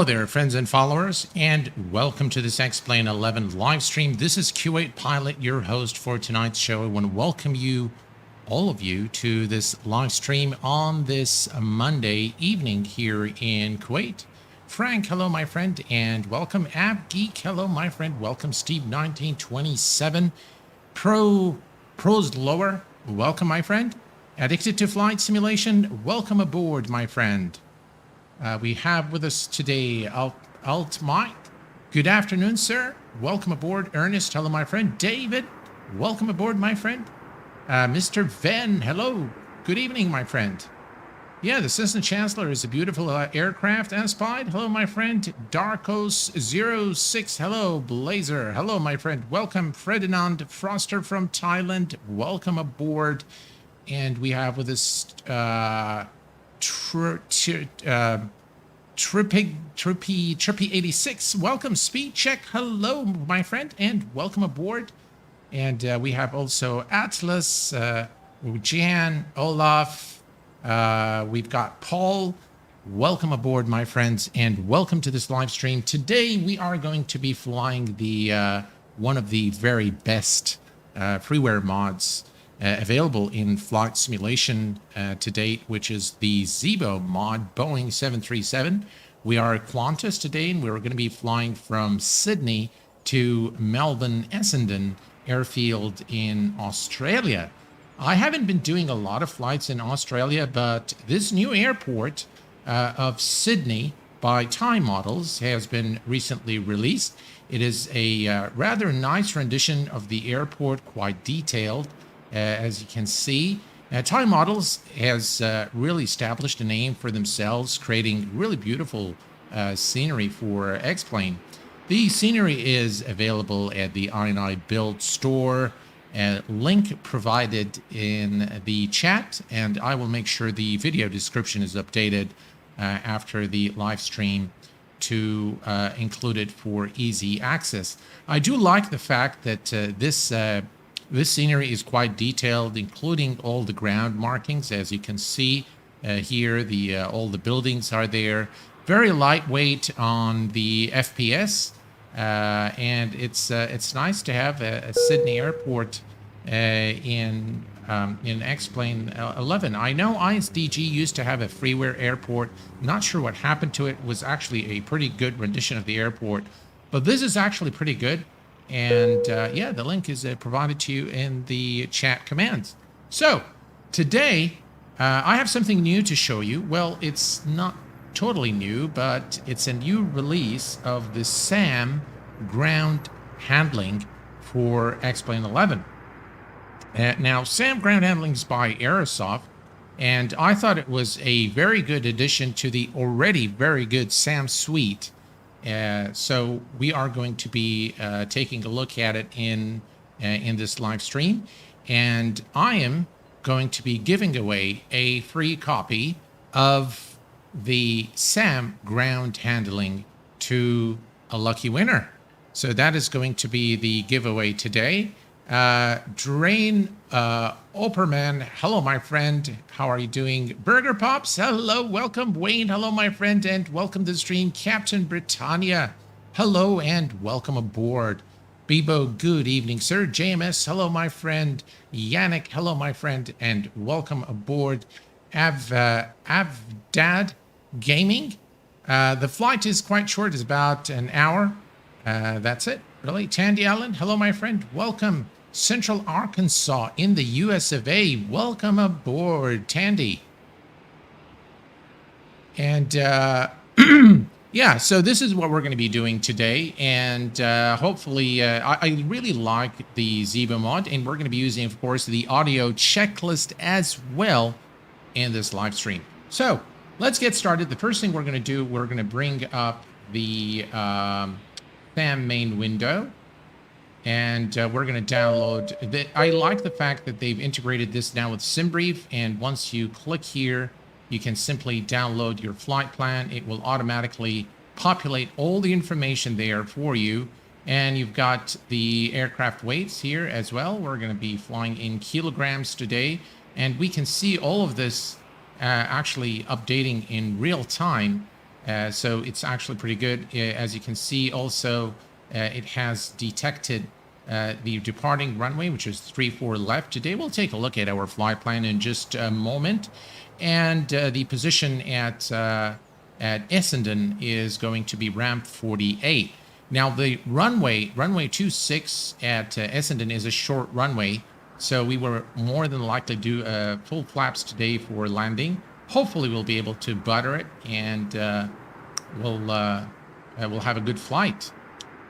there, friends and followers, and welcome to this Explain 11 live stream. This is Q8 Pilot, your host for tonight's show. I want to welcome you, all of you, to this live stream on this Monday evening here in Kuwait. Frank, hello, my friend, and welcome. Ab Geek, hello, my friend. Welcome, Steve1927. Pros Lower, welcome, my friend. Addicted to Flight Simulation, welcome aboard, my friend. We have with us today Alt Mike. Good afternoon, sir. Welcome aboard. Ernest, hello, my friend. David, welcome aboard, my friend. Mr. Venn, hello. Good evening, my friend. Yeah, the Cessna Chancellor is a beautiful aircraft, Aspied. Hello, my friend. Darkos06, hello. Blazer, hello, my friend. Welcome. Ferdinand Froster from Thailand, welcome aboard. And we have with us Trippy86. Welcome. Speed Check, hello, my friend, and welcome aboard. And we have also Atlas, Jan, Olaf. We've got Paul. Welcome aboard, my friends, and welcome to this live stream. Today we are going to be flying the one of the very best freeware mods available in flight simulation to date, which is the Zibo mod, Boeing 737. We are at Qantas today, and we're going to be flying from Sydney to Melbourne Essendon Airfield in Australia. I haven't been doing a lot of flights in Australia, but this new airport of Sydney by Thai Models has been recently released. It is a rather nice rendition of the airport, quite detailed. As you can see, Thai Models has really established a name for themselves, creating really beautiful scenery for X-Plane. The scenery is available at the I&I Build store. Link provided in the chat, and I will make sure the video description is updated after the live stream to include it for easy access. I do like the fact that this scenery is quite detailed, including all the ground markings. As you can see here, all the buildings are there. Very lightweight on the FPS, and it's nice to have a Sydney airport in X-Plane 11. I know ISDG used to have a freeware airport. Not sure what happened to it. It was actually a pretty good rendition of the airport, but this is actually pretty good. And yeah, the link is provided to you in the chat commands. So today I have something new to show you. Well, it's not totally new, but it's a new release of the SAM ground handling for X-Plane 11. Now, SAM ground handling is by Aerosoft, and I thought it was a very good addition to the already very good SAM suite. So we are going to be taking a look at it in this live stream, and I am going to be giving away a free copy of the SAM ground handling to a lucky winner. So that is going to be the giveaway today. Drain Opperman, hello, my friend. How are you doing? Burger Pops, hello, welcome. Wayne, hello, my friend, and welcome to the stream. Captain Britannia, hello, and welcome aboard. Bibo, good evening, sir. JMS, hello, my friend. Yannick, hello, my friend, and welcome aboard. Avdad Gaming. The flight is quite short, it's about an hour. That's it, really. Tandy Allen, hello, my friend. Welcome. Central Arkansas in the US of A. Welcome aboard, Tandy. And yeah, so this is what we're going to be doing today. And hopefully, I really like the Zibo mod, and we're going to be using, of course, the audio checklist as well in this live stream. So let's get started. The first thing we're going to do, we're going to bring up the SAM main window. And we're going to download. I like the fact that they've integrated this now with SimBrief. And once you click here, you can simply download your flight plan. It will automatically populate all the information there for you. And you've got the aircraft weights here as well. We're going to be flying in kilograms today. And we can see all of this actually updating in real time So it's actually pretty good. As you can see, also, it has detected the departing runway, which is 34 left. Today, we'll take a look at our flight plan in just a moment. And the position at Essendon is going to be ramp 48. Now, the runway 26 at Essendon is a short runway, so we were more than likely to do full flaps today for landing. Hopefully, we'll be able to butter it, and we'll have a good flight.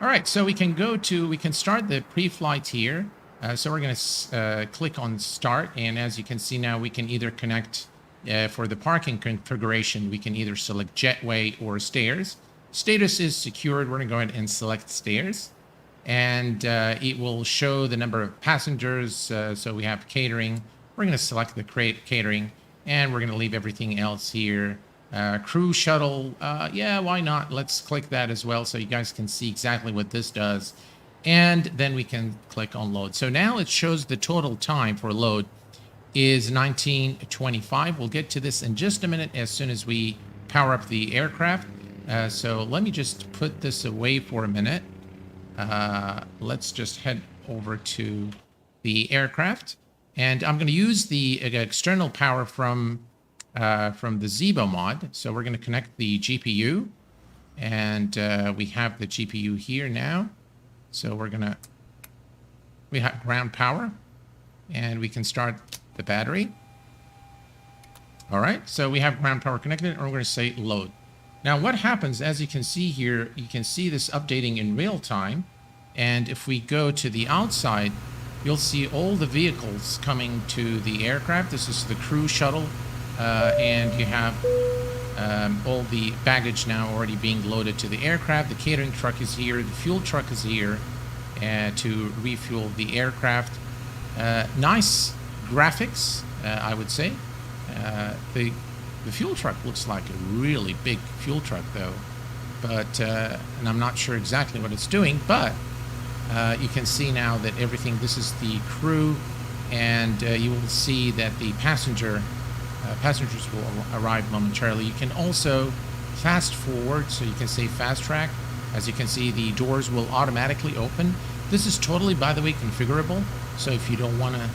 All right, so we can start the pre-flight here. So we're going to click on start, and as you can see now, we can either connect for the parking configuration. We can either select jetway or stairs. Status is secured. We're going to go ahead and select stairs, and it will show the number of passengers. So we have catering. We're going to select the catering, and we're going to leave everything else here. Crew shuttle, yeah, why not? Let's click that as well so you guys can see exactly what this does. And then we can click on load. So now it shows the total time for load is 19:25. We'll get to this in just a minute as soon as we power up the aircraft. So let me just put this away for a minute. Let's just head over to the aircraft. And I'm going to use the external power from the Zibo mod. So we're going to connect the GPU, and we have the GPU here now. So we have ground power, and we can start the battery. All right, so we have ground power connected, and we're going to say load. Now what happens, as you can see here, you can see this updating in real time. And if we go to the outside, you'll see all the vehicles coming to the aircraft. This is the crew shuttle. And you have all the baggage now already being loaded to the aircraft. The catering truck is here. The fuel truck is here to refuel the aircraft. Nice graphics, I would say. The fuel truck looks like a really big fuel truck, though. But and I'm not sure exactly what it's doing, but you can see now that everything, this is the crew, and you will see that the passengers will arrive momentarily. You can also fast forward, so you can say fast track. As you can see, the doors will automatically open. This is totally, by the way, configurable. So if you don't want to,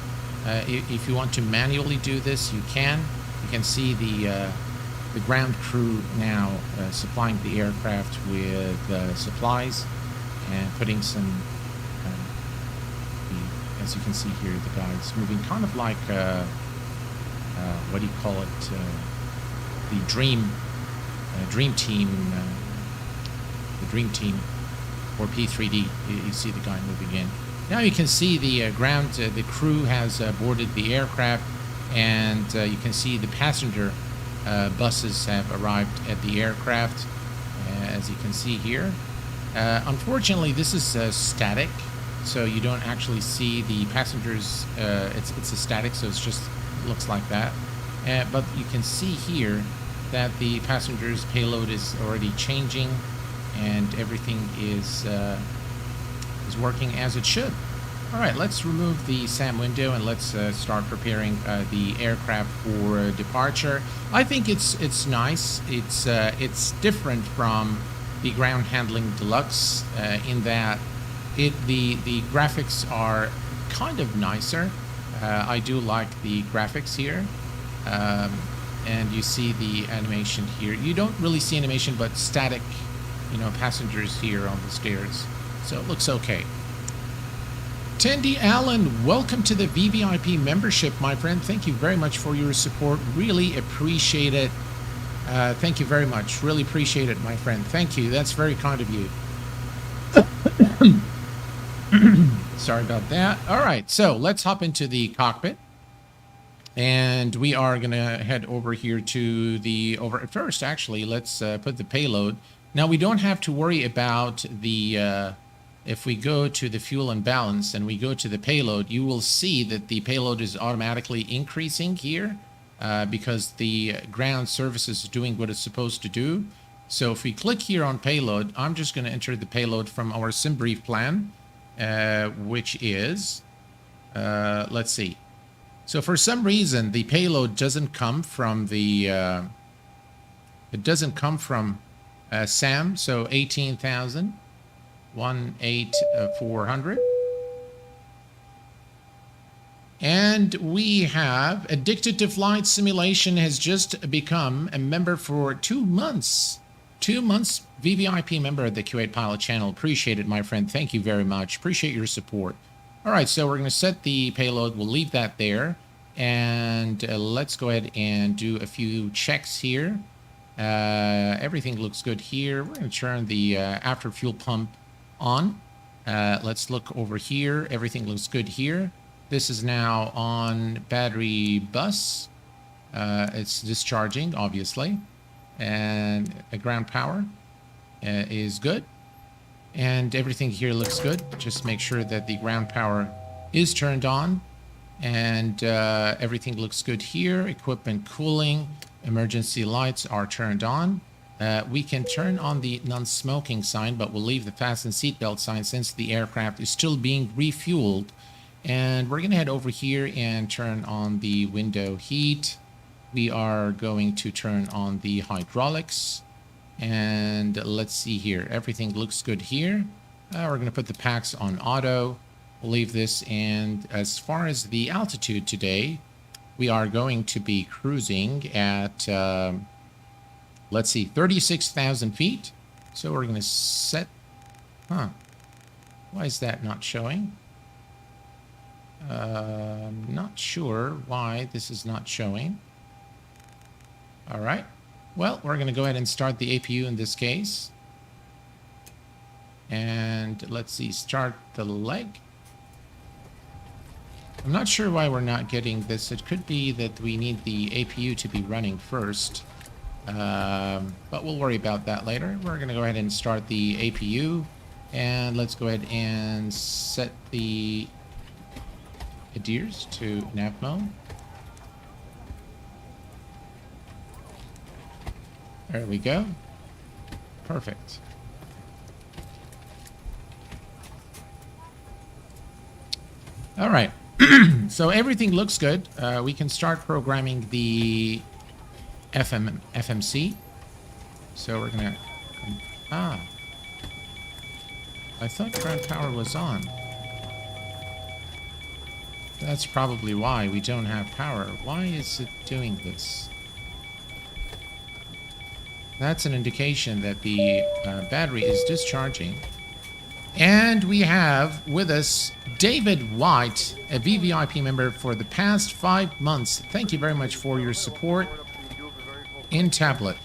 if you want to manually do this, you can. You can see the ground crew now supplying the aircraft with supplies and putting some. As you can see here, the guys moving kind of like. What do you call it? The dream team, the dream team, or P3D. You see the guy moving in. Now you can see the ground. The crew has boarded the aircraft, and you can see the passenger buses have arrived at the aircraft, as you can see here. Unfortunately, this is static, so you don't actually see the passengers. It's a static, so it's just. Looks like that, but you can see here that the passengers payload is already changing, and everything is working as it should. All right, let's remove the SAM window and let's start preparing the aircraft for departure. I think it's nice. It's different from the ground handling deluxe in that the graphics are kind of nicer. I do like the graphics here, and you see the animation here. You don't really see animation, but static, passengers here on the stairs. So it looks okay. Tandy Allen, welcome to the VVIP membership, my friend. Thank you very much for your support. Really appreciate it. Thank you very much. Really appreciate it, my friend. Thank you. That's very kind of you. Sorry about that. All right, so let's hop into the cockpit, and we are gonna head over here to the first. Actually, let's put the payload. Now we don't have to worry about the if we go to the fuel and balance and we go to the payload, you will see that the payload is automatically increasing here because the ground service is doing what it's supposed to do. So if we click here on payload, I'm just going to enter the payload from our sim brief plan. Which is, let's see. So for some reason, the payload doesn't come from the, it doesn't come from SAM, so 18,000, 18,400. And we have Addicted to Flight Simulation has just become a member for 2 months. 2 months VVIP member of the Q8 Pilot channel. Appreciate it, my friend. Thank you very much. Appreciate your support. All right, so we're going to set the payload. We'll leave that there. And let's go ahead and do a few checks here. Everything looks good here. We're going to turn the after fuel pump on. Let's look over here. Everything looks good here. This is now on battery bus. It's discharging, obviously. And ground power is good. And everything here looks good. Just make sure that the ground power is turned on. And everything looks good here. Equipment cooling, emergency lights are turned on. We can turn on the non-smoking sign, but we'll leave the fasten seatbelt sign since the aircraft is still being refueled. And we're going to head over here and turn on the window heat. We are going to turn on the hydraulics. And let's see here. Everything looks good here. We're going to put the packs on auto. We'll leave this. And as far as the altitude today, we are going to be cruising at, let's see, 36,000 feet. So we're going to set... Why is that not showing? Not sure why this is not showing. All right. Well, we're going to go ahead and start the APU in this case. And let's see, start the leg. I'm not sure why we're not getting this. It could be that we need the APU to be running first. But we'll worry about that later. We're going to go ahead and start the APU. And let's go ahead and set the adheres to nav mode. There we go. Perfect. All right. So everything looks good. We can start programming the FMC. So we're gonna... I thought ground power was on. That's probably why we don't have power. Why is it doing this? That's an indication that the battery is discharging. And we have with us David White, a VVIP member for the past 5 months. Thank you very much for your support in tablet.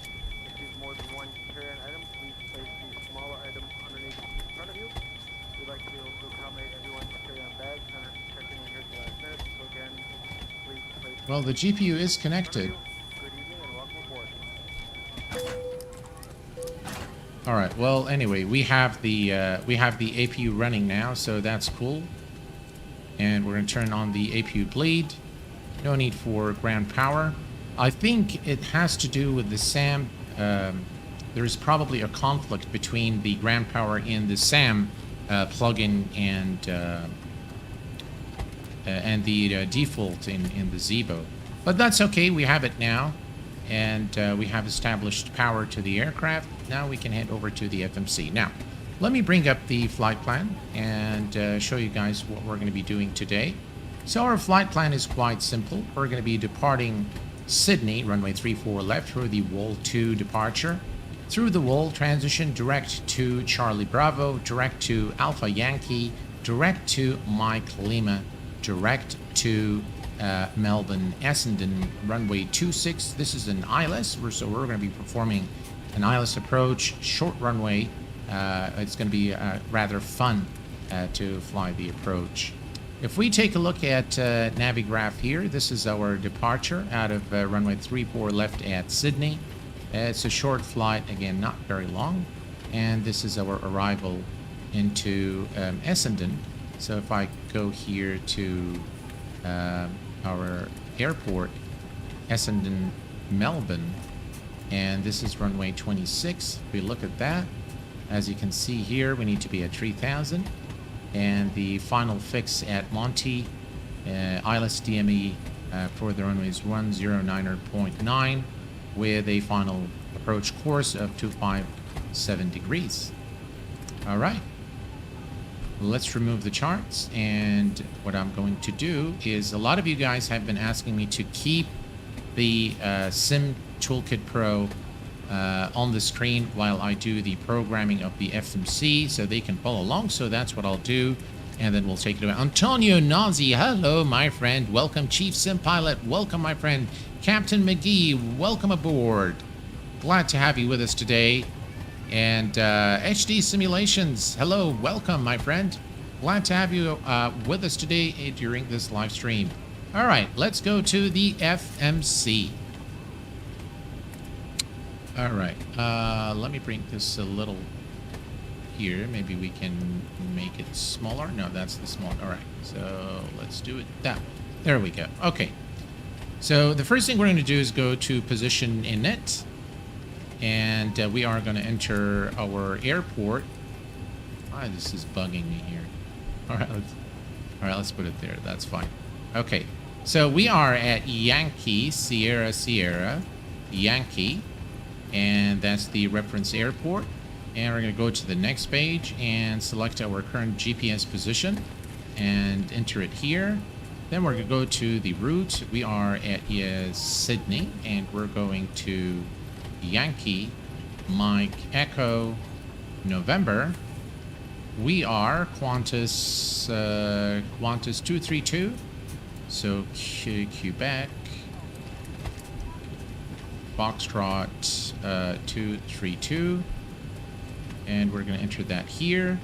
Well, the GPU is connected. All right. Well, anyway, we have the APU running now, so that's cool. And we're going to turn on the APU bleed. No need for ground power. I think it has to do with the SAM. There is probably a conflict between the ground power and the SAM plugin and the default in the Zibo. But that's okay. We have it now. And we have established power to the aircraft. Now we can head over to the FMC. Now, let me bring up the flight plan and show you guys what we're going to be doing today. So our flight plan is quite simple. We're going to be departing Sydney, runway 34 left, through the Wall 2 departure. Through the Wall, transition direct to Charlie Bravo, direct to Alpha Yankee, direct to Mike Lima, direct to Melbourne Essendon, runway 26. This is an ILS, so we're going to be performing an ILS approach, short runway. It's going to be rather fun to fly the approach. If we take a look at Navigraph here, this is our departure out of runway 34 left at Sydney. It's a short flight, again, not very long. And this is our arrival into Essendon. So if I go here to our airport, Essendon, Melbourne, and this is runway 26. If we look at that, as you can see here, we need to be at 3,000. And the final fix at Monty, ILS DME for the runway is 109.9 with a final approach course of 25 7 degrees. All right. Let's remove the charts. And what I'm going to do is, a lot of you guys have been asking me to keep the Sim Toolkit Pro on the screen while I do the programming of the FMC so they can follow along. So that's what I'll do. And then we'll take it away. Antonio Nazi, hello, my friend. Welcome, Chief Sim Pilot. Welcome, my friend. Captain McGee, welcome aboard. Glad to have you with us today. And HD Simulations, hello, welcome, my friend. Glad to have you with us today during this live stream. All right, let's go to the FMC. All right, let me bring this a little here. Maybe we can make it smaller. No, that's the small. All right, so let's do it that way. There we go. Okay, so the first thing we're going to do is go to position init, and we are going to enter our airport. Ah, this is bugging me here. All right, let's put it there. That's fine. Okay, so we are at Yankee Sierra Sierra Yankee, and that's the reference airport. And we're going to go to the next page and select our current GPS position and enter it here. Then we're going to go to the route. We are at Sydney, and we're going to Yankee Mike Echo November. We are Qantas 232. So Quebec Foxtrot 232. And we're going to enter that here.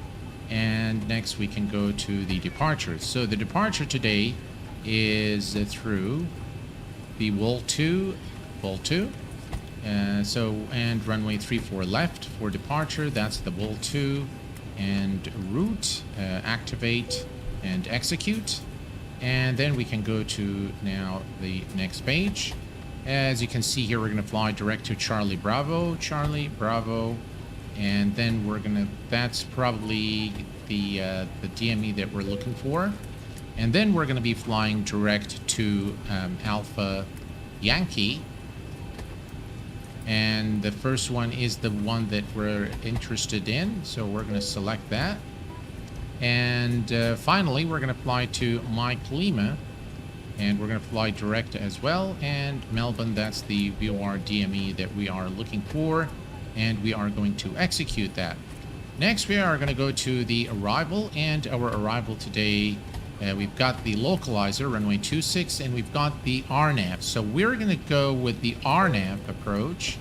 And next we can go to the departure. So the departure today is through the Vol 2. And runway 34 left for departure. That's the Vol 2. And route, activate and execute. And then we can go to now the next page. As you can see here, we're going to fly direct to Charlie Bravo. And then we're gonna, that's probably the DME that we're looking for. And then we're gonna be flying direct to Alpha Yankee. And the first one is the one that we're interested in. So we're gonna select that. And finally, we're gonna fly to Mike Lima. And we're gonna fly direct as well. And Melbourne, that's the VOR DME that we are looking for. And we are going to execute that. Next, we are going to go to the arrival, and our arrival today, we've got the localizer, runway 26, and we've got the RNAV. So we're going to go with the RNAV approach,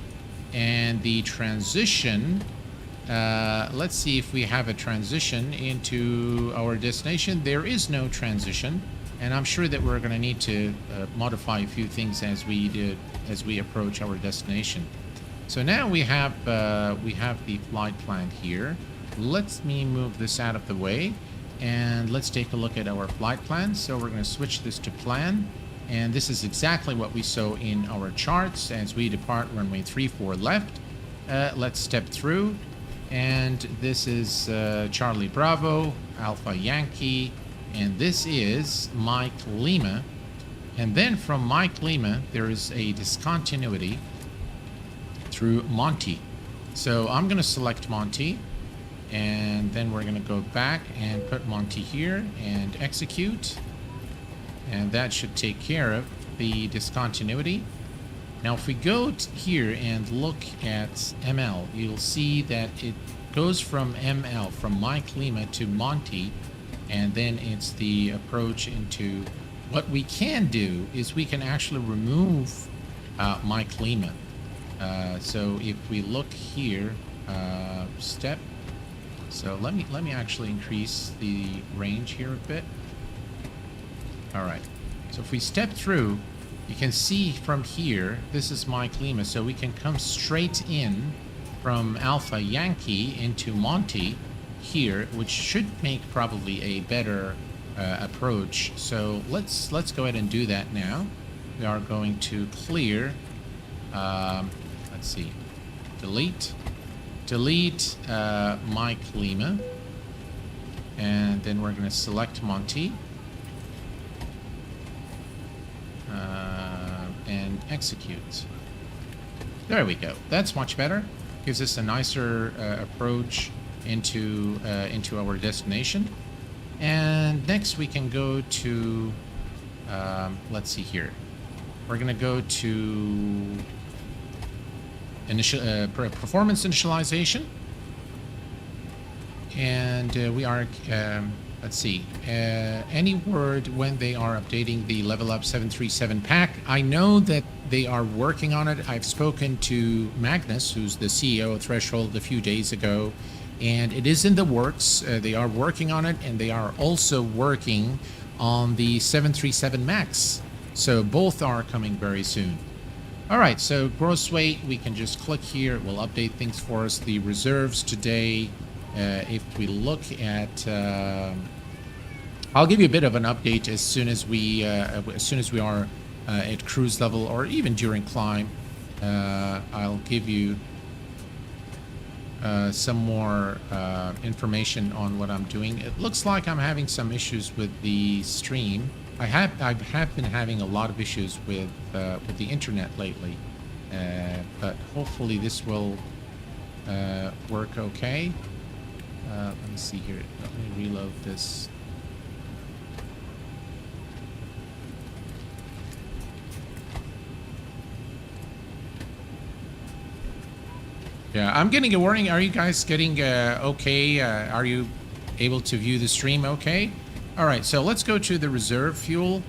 and the transition, let's see if we have a transition into our destination. There is no transition, and I'm sure that we're going to need to modify a few things as we approach our destination. So now we have the flight plan here. Let me move this out of the way, and let's take a look at our flight plan. So we're going to switch this to plan, and this is exactly what we saw in our charts as we depart runway 34 left. Let's step through, and this is Charlie Bravo, Alpha Yankee, and this is Mike Lima. And then from Mike Lima, there is a discontinuity through Monty. So I'm going to select Monty, and then we're going to go back and put Monty here and execute, and that should take care of the discontinuity. Now if we go here and look at ML, you'll see that it goes from ML, from Mike Lima to Monty, and then it's the approach into, what we can do is we can actually remove Mike Lima. So if we look here, step. So let me actually increase the range here a bit. All right. So if we step through, you can see from here, this is Mike Lima. So we can come straight in from Alpha Yankee into Monty here, which should make probably a better approach. So let's go ahead and do that now. We are going to clear. Let's see, delete Mike Lima, and then we're going to select Monty and execute. There we go. That's much better. Gives us a nicer approach into our destination. And next we can go to, let's see here. We're going to go to performance initialization. And we are, let's see, any word when they are updating the Level Up 737 pack. I know that they are working on it. I've spoken to Magnus, who's the CEO of Threshold, a few days ago, and it is in the works. They are working on it, and they are also working on the 737 MAX. So both are coming very soon. All right, so gross weight, we can just click here. It will update things for us. The reserves today, if we look at, I'll give you a bit of an update as soon as we are at cruise level, or even during climb. I'll give you some more information on what I'm doing. It looks like I'm having some issues with the stream. I have been having a lot of issues with the internet lately, but hopefully this will work okay. Let me see here. Let me reload this. Yeah, I'm getting a warning. Are you guys getting okay? Are you able to view the stream okay? All right, so let's go to the reserve fuel.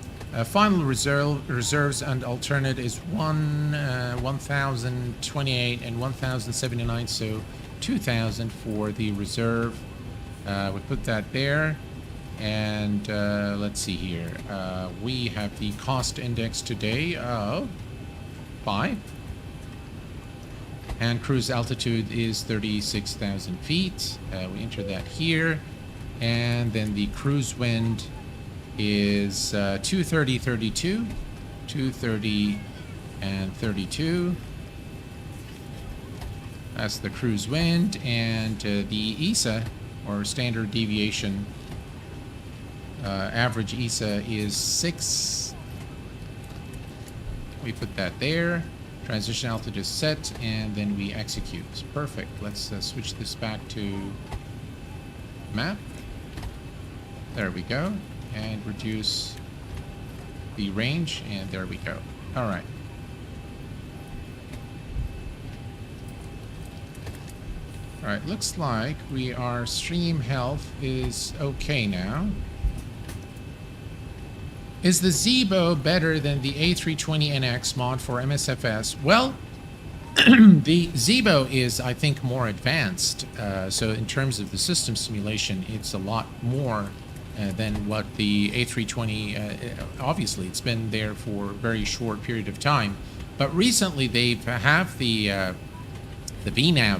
Final reserves and alternate is 1,028 and 1,079, so 2,000 for the reserve. We put that there. And let's see here. We have the cost index today of 5. And cruise altitude is 36,000 feet. We enter that here. And then the cruise wind is 230.32, 230 and 32. That's the cruise wind. And the ESA, or standard deviation, average ESA is 6. We put that there. Transition altitude is set, and then we execute. Perfect. Let's switch this back to map. There we go. And reduce the range, and there we go. All right. All right, looks like our stream health is okay now. Is the Zibo better than the A320NX mod for MSFS? Well, the Zibo is, I think, more advanced. So in terms of the system simulation, it's a lot more than what the A320, obviously, it's been there for a very short period of time. But recently, they have the VNAV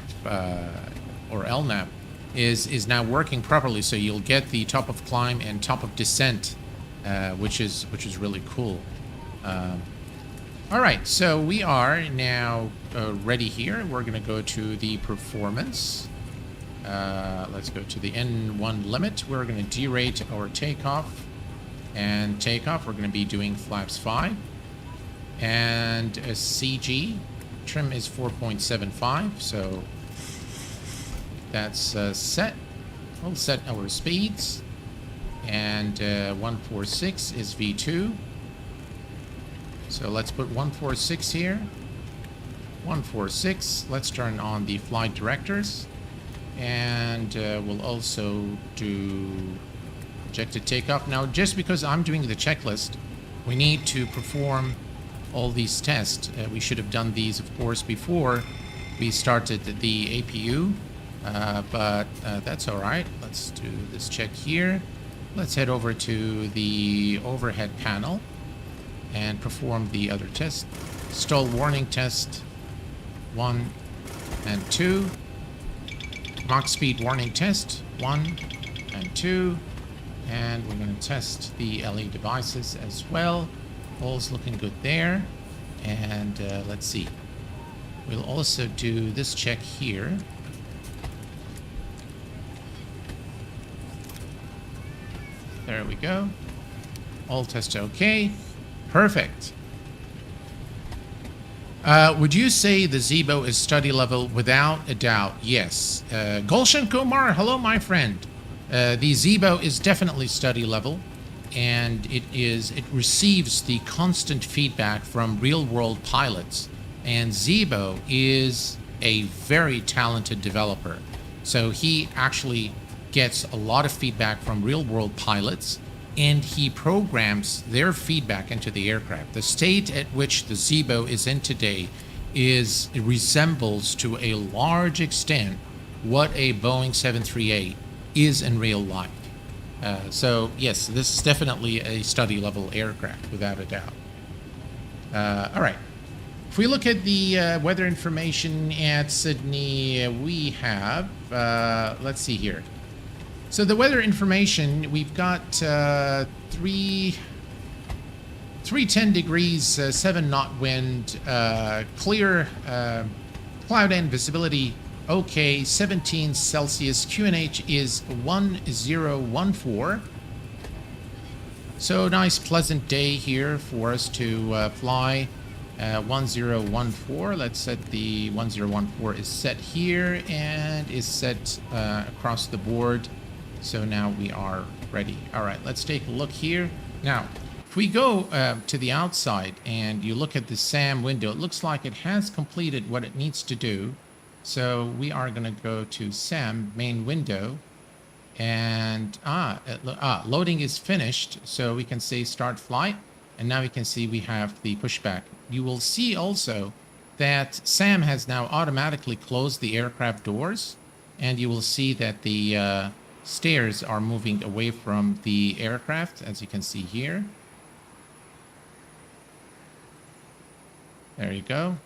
or LNAV is now working properly. So you'll get the top of climb and top of descent, which is really cool. All right, so we are now ready here. We're going to go to the performance. Let's go to the N1 limit. We're going to derate our takeoff. And takeoff, we're going to be doing flaps 5. And a CG, trim is 4.75, so that's set. We'll set our speeds. And 146 is V2. So let's put 146 here. 146. Let's turn on the flight directors. And we'll also do projected takeoff. Now, just because I'm doing the checklist, we need to perform all these tests. We should have done these, of course, before we started the APU. But that's all right. Let's do this check here. Let's head over to the overhead panel and perform the other test. Stall warning test 1 and 2. Mach speed warning test 1 and 2. And we're going to test the LE devices as well. All's looking good there. And let's see. We'll also do this check here. There we go. All tests okay. Perfect. Would you say the Zibo is study level? Without a doubt, yes. Gulshan Kumar, hello, my friend. The Zibo is definitely study level, and it receives the constant feedback from real-world pilots. And Zibo is a very talented developer. So he actually gets a lot of feedback from real-world pilots, and he programs their feedback into the aircraft. The state at which the Zibo is in today resembles to a large extent what a Boeing 738 is in real life. So yes, this is definitely a study level aircraft, without a doubt. All right. If we look at the weather information at Sydney, we have, let's see here. So the weather information, we've got 310 degrees, 7 knot wind, clear cloud and visibility, okay, 17 Celsius, QNH is 1014. So nice pleasant day here for us to fly 1014. Let's set the 1014 is set here and is set across the board. So now we are ready. All right, let's take a look here. Now, if we go to the outside and you look at the SAM window, it looks like it has completed what it needs to do. So we are going to go to SAM main window, and loading is finished. So we can say start flight, and now we can see we have the pushback. You will see also that SAM has now automatically closed the aircraft doors, and you will see that the stairs are moving away from the aircraft, as you can see here. There you go.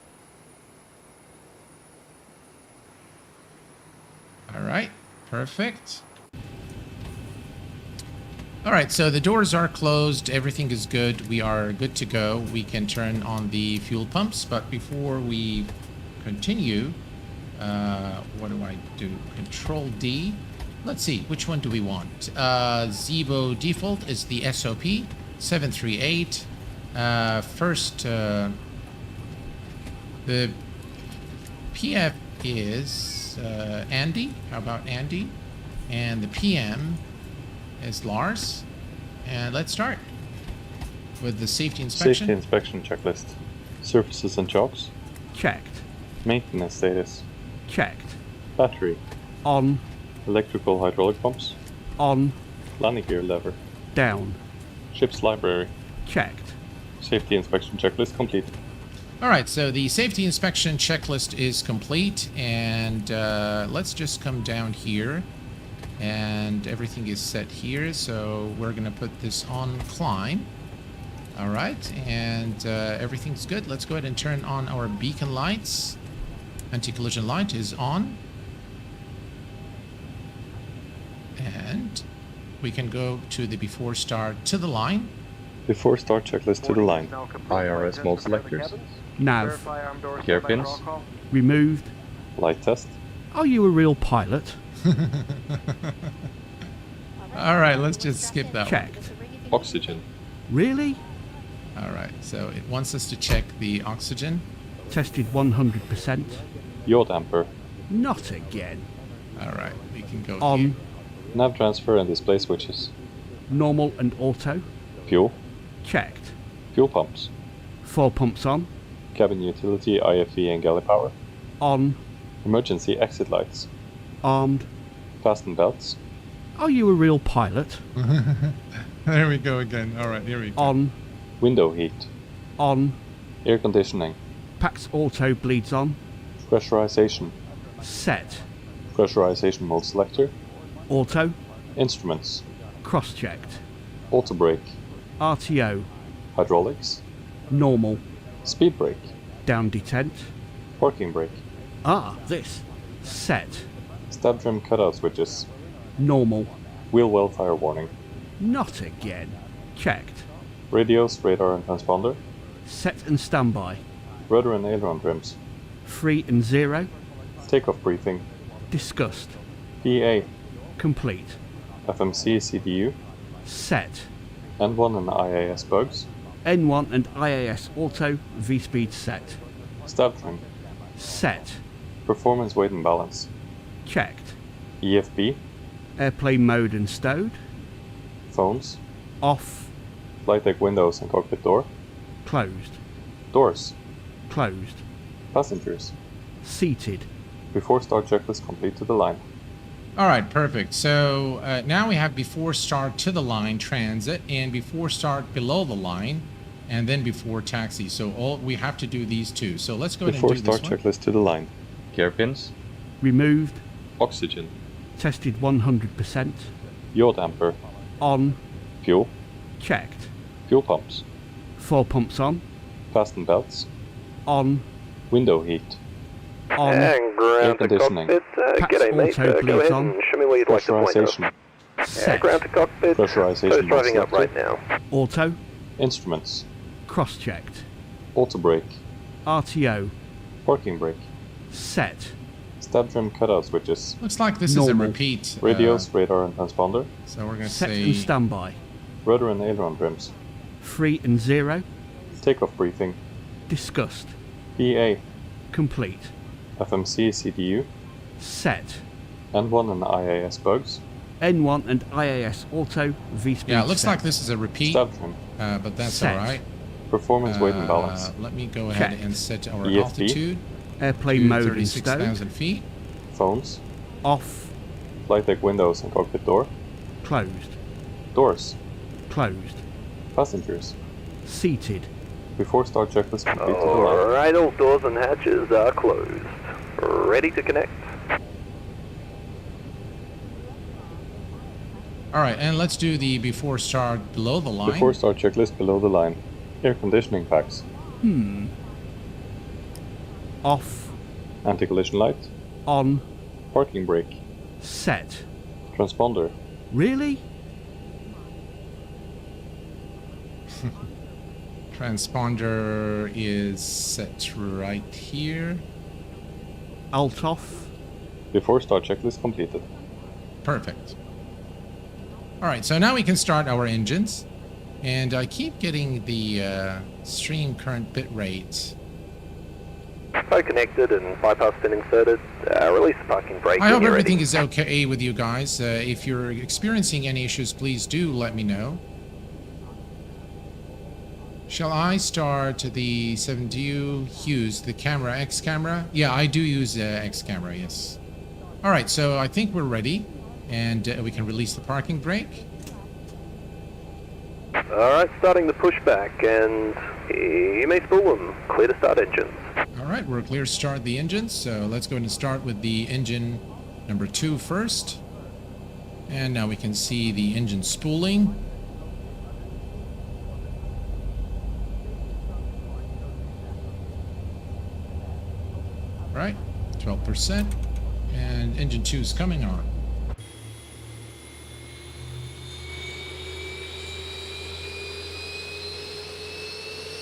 All right, perfect. All right, so the doors are closed. Everything is good. We are good to go. We can turn on the fuel pumps, but before we continue, what do I do? Control D. Let's see, which one do we want? Zibo default is the SOP 738. First, the PF is Andy. How about Andy? And the PM is Lars. And let's start with the safety inspection. Safety inspection checklist. Surfaces and jobs. Checked. Maintenance status. Checked. Battery. On. Electrical hydraulic pumps. On. Landing gear lever. Down. Ship's library. Checked. Safety inspection checklist complete. All right, so the safety inspection checklist is complete, and let's just come down here, and everything is set here. So we're going to put this on climb. All right, and everything's good. Let's go ahead and turn on our beacon lights. Anti-collision light is on. And we can go to the before start to the line. Before start checklist to the line. IRS mode selectors. Nav. Hairpins. Removed. Light test. Are you a real pilot? All right, let's just skip that one. Checked. Oxygen. Really? All right, so it wants us to check the oxygen. Tested 100%. Yaw damper. Not again. All right, we can go On. here. Nav transfer and display switches. Normal and auto. Fuel. Checked. Fuel pumps. 4 pumps on. Cabin utility, IFE and galley power. On. Emergency exit lights. Armed. Fasten belts. Are you a real pilot? There we go again. All right, here we go. On. Window heat. On. Air conditioning. Pax auto bleeds on. Pressurization. Set. Pressurization mode selector. Auto. Instruments. Cross-checked. Auto brake. RTO. Hydraulics. Normal. Speed brake. Down detent. Parking brake. This. Set. Stab trim cutout switches. Normal. Wheel well fire warning. Not again. Checked. Radios, radar and transponder. Set and standby. Rudder and aileron trims. 3 and 0. Takeoff briefing. Discussed. PA. Complete. FMC CDU. Set. N1 and IAS bugs. N1 and IAS auto V-speed set. Stab trim. Set. Performance weight and balance. Checked. EFB. Airplane mode and stowed. Phones. Off. Flight deck windows and cockpit door. Closed. Doors. Closed. Passengers. Seated. Before start checklist complete to the line. All right, perfect. So now we have before start to the line transit and before start below the line and then before taxi. So all we have to do these two. So let's go ahead Before and do start this one. checklist to the line. Gear pins. Removed. Oxygen. Tested 100%. Yaw damper. On. Fuel. Checked. Fuel pumps. 4 pumps on. Fasten belts. On. Window heat. On. And ground to conditioning. cockpit. Pax G'day mate, auto go bleeds ahead on. and show me where you'd like to point us. Pressurization. Set. Ground to cockpit. Pressurization Post driving was up right selected. now. Auto. Instruments. Cross-checked. Auto brake. RTO. Parking brake. Set. Stab trim cutout switches. Looks like this Normal. is a repeat. Radios, radar and transponder. So we're going to Set say and standby. Rudder and aileron trims. 3 and 0. Takeoff briefing. Discussed. PA. Complete. FMC CDU. Set. N1 and IAS bugs. N1 and IAS Auto V-Speed. yeah, it looks set. like this is a repeat, Stab trim. but that's Set. all right. Performance weight and balance. Let me go ahead Checked. and set our EFB. altitude Airplane to mode and stowed. 36,000 feet. Phones. Off. Flight deck windows and cockpit door. Closed. Doors. Closed. Passengers. Seated. Before start checklist complete to the line. Alright, all doors and hatches are closed. Ready to connect. All right, and let's do the before start below the line. Before start checklist below the line. Air conditioning packs. Off. Anti-collision light. On. Parking brake. Set. Transponder. Really? Transponder is set right here. Alt off. Before start checklist completed. Perfect. All right, so now we can start our engines. And I keep getting the stream current bit rate. Phone connected and bypass pin inserted. Release the parking brake. I when hope you're everything ready. is okay with you guys. If you're experiencing any issues, please do let me know. Shall I start the 7? Do you use the camera, X camera? Yeah, I do use X camera, yes. All right, so I think we're ready. And we can release the parking brake. Alright, starting the pushback and you may spool them. Clear to start engines. All right, we're clear to start the engines. So let's go ahead and start with the engine number 2 first. And now we can see the engine spooling. All right, 12%. And engine 2 is coming on.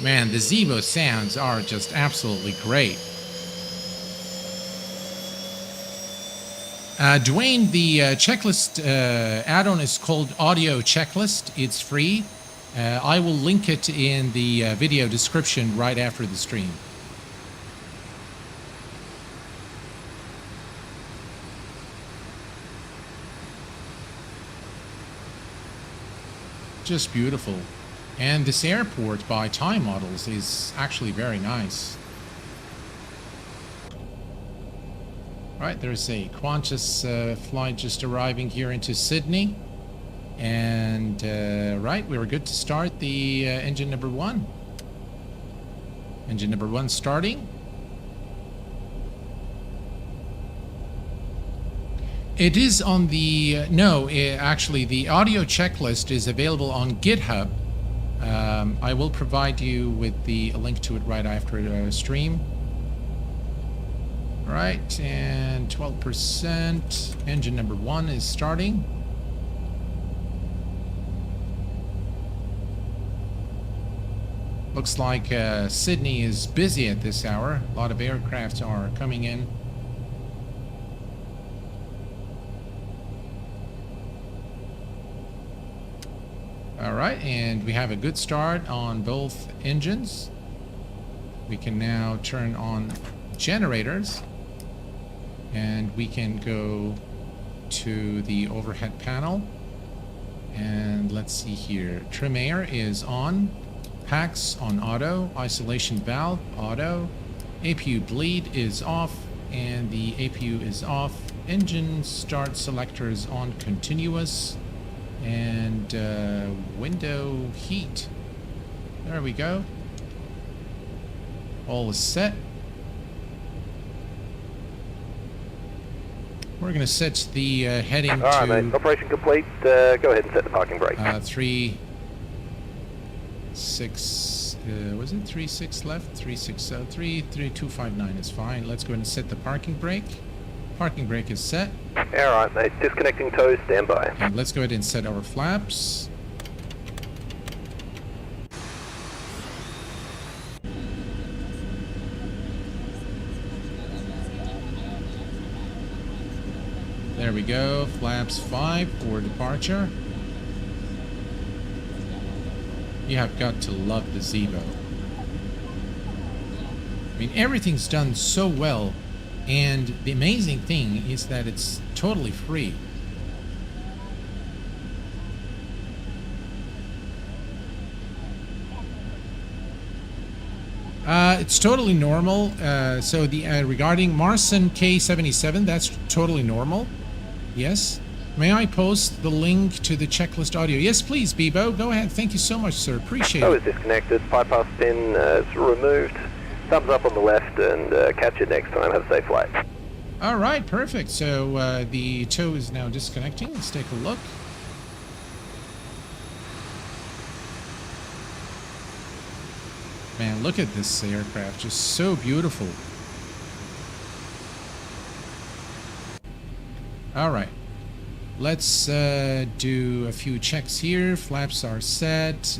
Man, the Zibo sounds are just absolutely great. Dwayne, the checklist add-on is called Audio Checklist. It's free. I will link it in the video description right after the stream. Just beautiful. And this airport by Time Models is actually very nice. Right, there's a Qantas flight just arriving here into Sydney. And right, we were good to start the engine number 1. Engine number 1 starting. It is on the, actually the audio checklist is available on GitHub. I will provide you with a link to it right after the stream. All right, and 12%. Engine number 1 is starting. Looks like Sydney is busy at this hour. A lot of aircrafts are coming in. All right, and we have a good start on both engines. We can now turn on generators, and we can go to the overhead panel. And let's see here. Trim air is on. Packs on auto. Isolation valve auto. APU bleed is off, and the APU is off. Engine start selector is on continuous, and window heat. There we go. All is set. We're going to set the heading All right, to... mate. Operation complete. Go ahead and set the parking brake. 3, 6, was it 3, 6 left? 3, 6, 3, 3, 2, 5, 9 is fine. Let's go ahead and set the parking brake. Parking brake is set. All right, mate. Disconnecting toes. Stand by. And let's go ahead and set our flaps. There we go. Flaps 5 for departure. You have got to love the Zibo. I mean, everything's done so well, and the amazing thing is that it's totally free. It's totally normal. So the regarding Marson K77, that's totally normal. Yes. May I post the link to the checklist audio? Yes, please, Bibo. Go ahead. Thank you so much, sir. Appreciate Toe it. is disconnected. 5 past 10 is removed. Thumbs up on the left, and catch you next time. Have a safe flight. All right, perfect. So the toe is now disconnecting. Let's take a look. Man, look at this aircraft. Just so beautiful. All right. Let's do a few checks here. Flaps are set.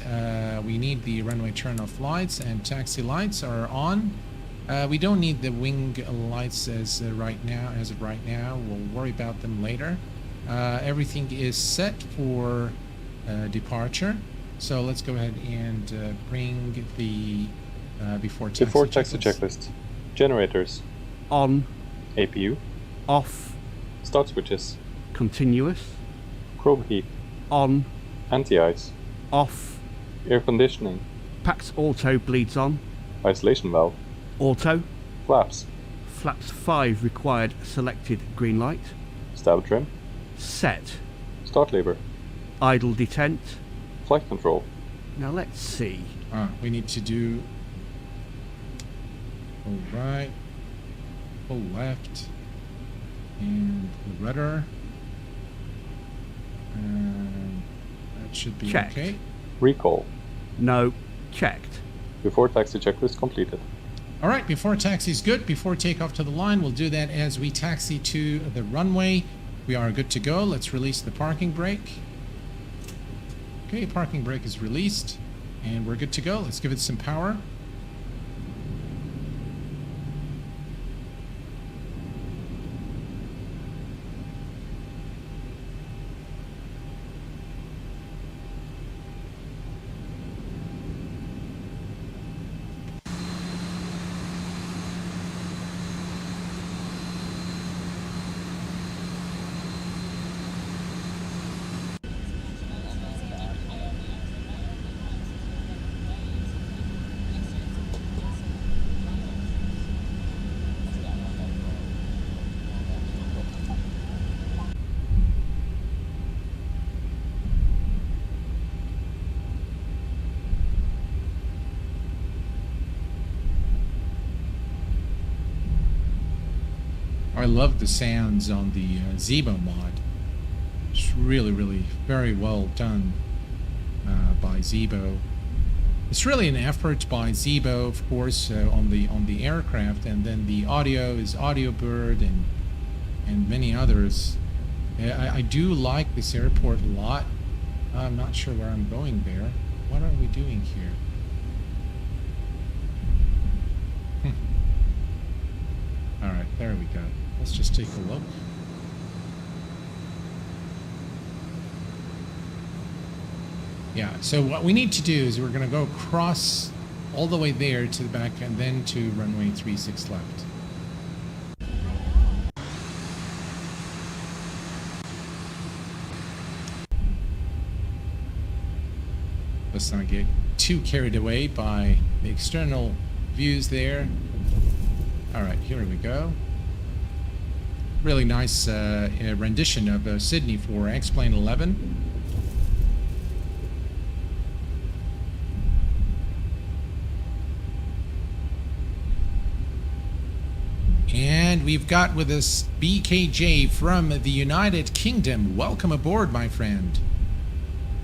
We need the runway turn-off lights, and taxi lights are on. We don't need the wing lights as of right now. We'll worry about them later. Everything is set for departure. So let's go ahead and bring the before taxi checklist. Generators. On. APU. Off. Start switches. Continuous. Chrome heat. On. Anti-ice. Off. Air conditioning. Pax auto bleeds on. Isolation valve. Auto. Flaps. Flaps 5 required selected green light. Stab trim. Set. Start lever. Idle detent. Flight control. Now let's see. We need to do pull right, pull left, and the rudder. That should be Checked. okay. Recall. No. Checked. Before taxi checklist completed. All right, before taxi is good. Before takeoff to the line, we'll do that as we taxi to the runway. We are good to go. Let's release the parking brake. Okay, parking brake is released, and we're good to go. Let's give it some power. I love the sounds on the Zibo mod. It's really, really very well done by Zibo. It's really an effort by Zibo, of course, on the aircraft, and then the audio is Audiobird and many others. I do like this airport a lot. I'm not sure where I'm going there. What are we doing here? All right, there we go. Let's just take a look. Yeah, so what we need to do is we're going to go across all the way there to the back and then to runway 36 left. Let's not get too carried away by the external views there. All right, here we go. Really nice rendition of Sydney for X-Plane 11. And we've got with us BKJ from the United Kingdom. Welcome aboard, my friend.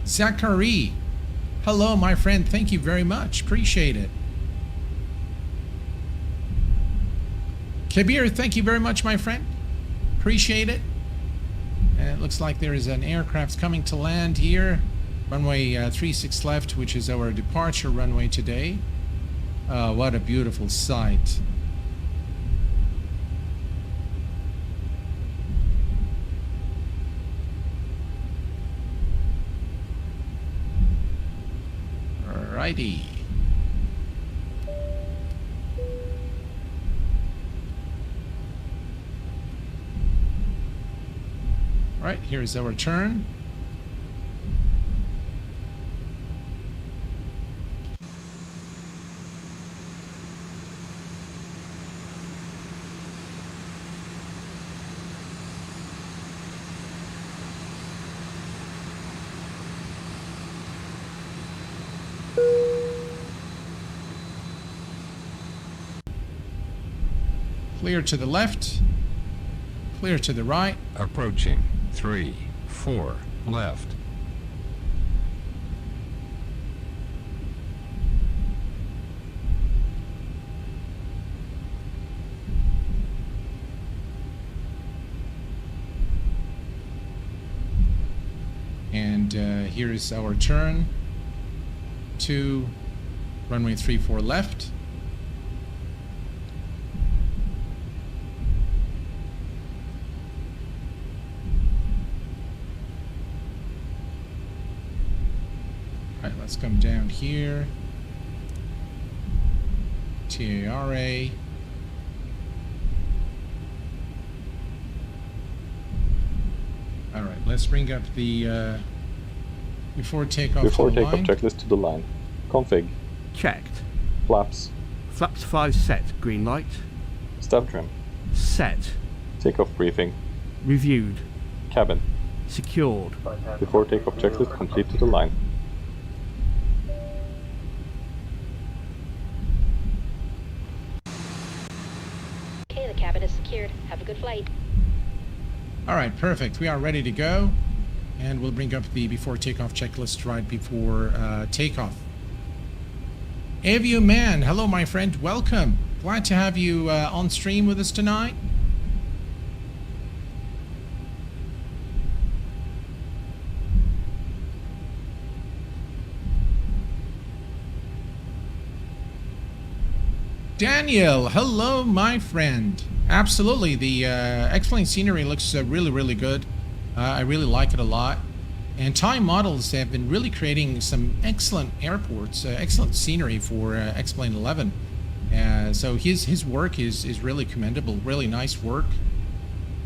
Zachary. Hello, my friend. Thank you very much. Appreciate it. Kabir, thank you very much, my friend. Appreciate it. And it looks like there is an aircraft coming to land here. Runway 36 left, which is our departure runway today. What a beautiful sight. Alrighty. Right, here's our turn. Clear to the left, clear to the right. Approaching 3, 4, left. And here is our turn to runway 34 left. Alright, let's come down here. TARA. Alright, let's bring up the before takeoff checklist to the line. Config. Checked. Flaps. Flaps 5 set, green light. Stab trim. Set. Takeoff briefing. Reviewed. Cabin. Secured. Before takeoff checklist complete to the line. Okay, the cabin is secured. Have a good flight. Alright, perfect. We are ready to go. And we'll bring up the before takeoff checklist right before takeoff. YSSY-YMEN, hello my friend, welcome. Glad to have you on stream with us tonight. Daniel, hello my friend. Absolutely, the X-Plane scenery looks really good. I really like it a lot. And Time Models have been really creating some excellent airports, excellent scenery for X-Plane 11. So his work is really commendable, really nice work.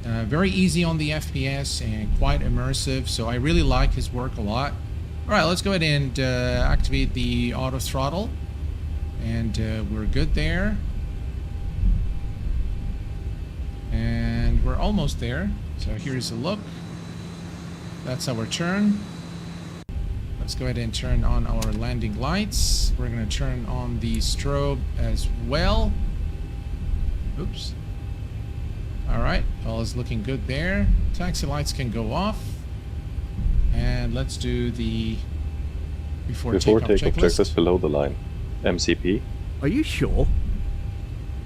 Very easy on the FPS and quite immersive, so I really like his work a lot. Alright, let's go ahead and activate the auto throttle. And we're good there. And we're almost there. So here's a look. That's our turn. Let's go ahead and turn on our landing lights. We're going to turn on the strobe as well. Oops. Alright, all is looking good there. Taxi lights can go off. And let's do the before takeoff checklist below the line. MCP. Are you sure?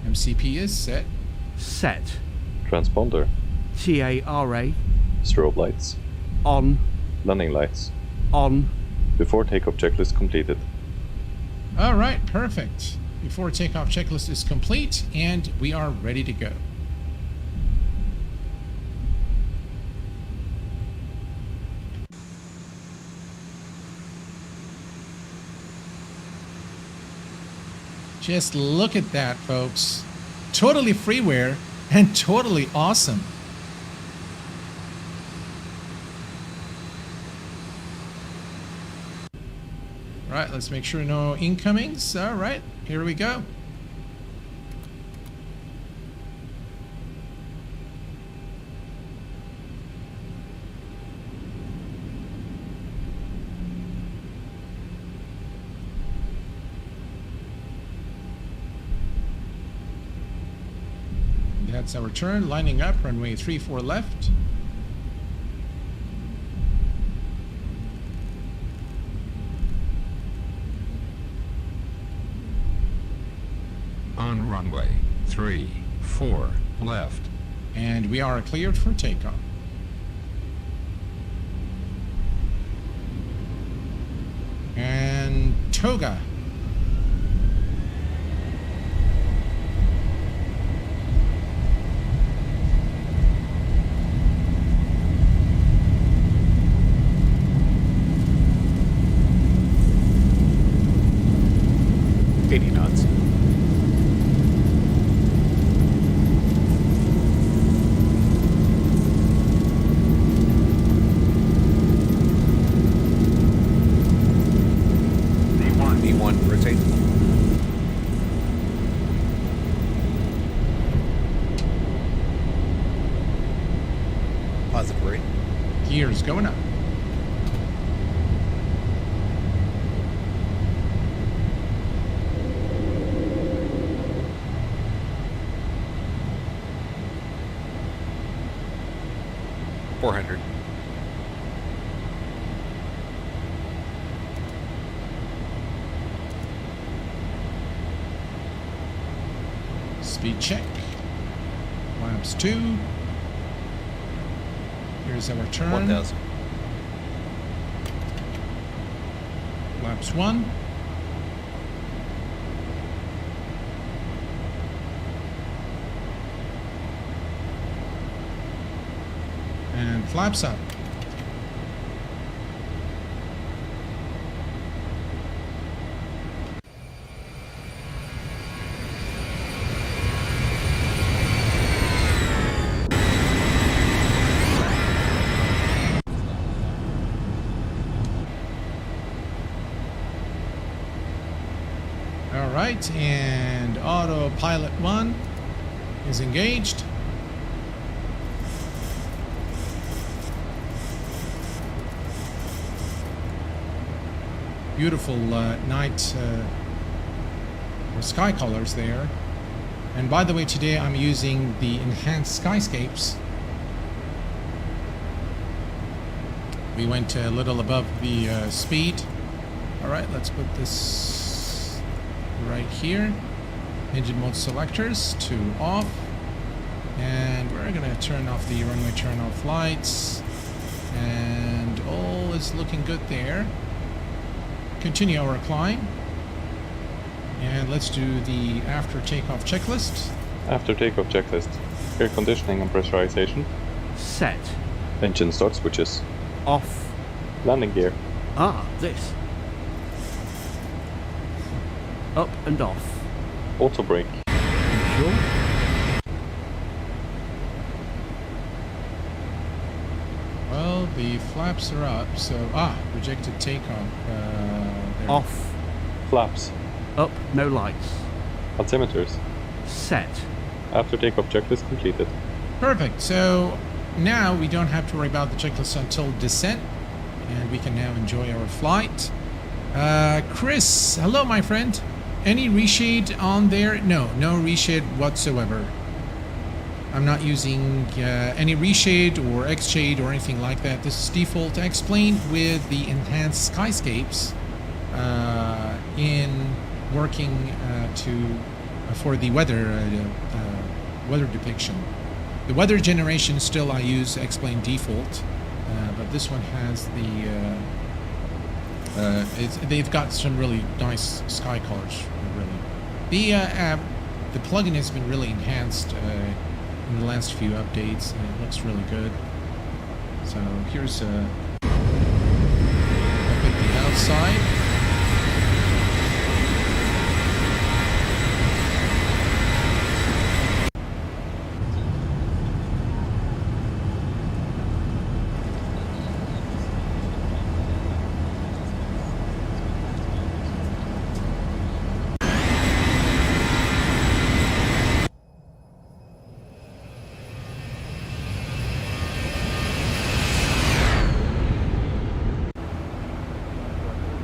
MCP is set. Set. Transponder. TARA. Strobe lights. On. Landing lights. On. Before takeoff checklist completed. Alright, perfect. Before takeoff checklist is complete and we are ready to go. Just look at that, folks. Totally freeware and totally awesome. All right, let's make sure no incomings. All right, here we go. That's our turn, lining up, runway 34 left. On runway 34 left. And we are cleared for takeoff. And toga. Gears going up. $400. Speed check. Laps 2. Here's our turn. 1,000. Laps 1. And flaps up. All right, and autopilot 1 is engaged. Beautiful night or sky colors there. And by the way, today I'm using the enhanced skyscapes. We went a little above the speed. All right, let's put this right here. Engine mode selectors to off. And we're gonna turn off the runway turn off lights. And all is looking good there. Continue our climb. And let's do the after takeoff checklist. After takeoff checklist. Air conditioning and pressurization. Set. Engine start switches. Off. Landing gear. Ah, this. Up and off. Auto brake. Sure. Well, the flaps are up, so rejected takeoff. There. Off. Flaps. Up, no lights. Altimeters. Set. After takeoff checklist completed. Perfect. So now we don't have to worry about the checklist until descent, and we can now enjoy our flight. Chris, hello, my friend. Any reshade on there? No reshade whatsoever. I'm not using any reshade or X-shade or anything like that. This is default. I explained with the enhanced skyscapes in working for the weather depiction. The weather generation still I use explain default, but this one has the they've got some really nice sky colors. Really, the plugin has been really enhanced in the last few updates, and it looks really good. So here's up at the outside.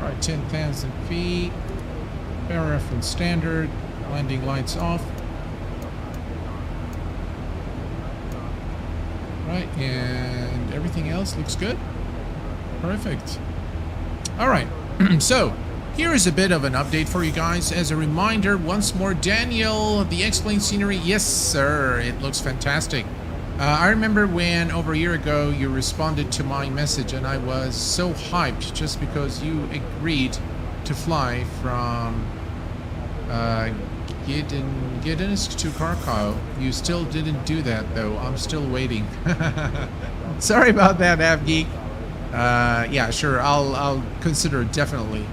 All right, 10,000 feet. Fair reference standard. Landing lights off. Right, and everything else looks good. Perfect. All right, so here is a bit of an update for you guys. As a reminder, once more, Daniel, the X-Plane scenery, yes, sir, it looks fantastic. I remember when over a year ago you responded to my message, and I was so hyped just because you agreed to fly from Gdansk to Krakow. You still didn't do that, though. I'm still waiting. Sorry about that, AvGeek. Yeah, sure. I'll consider it definitely.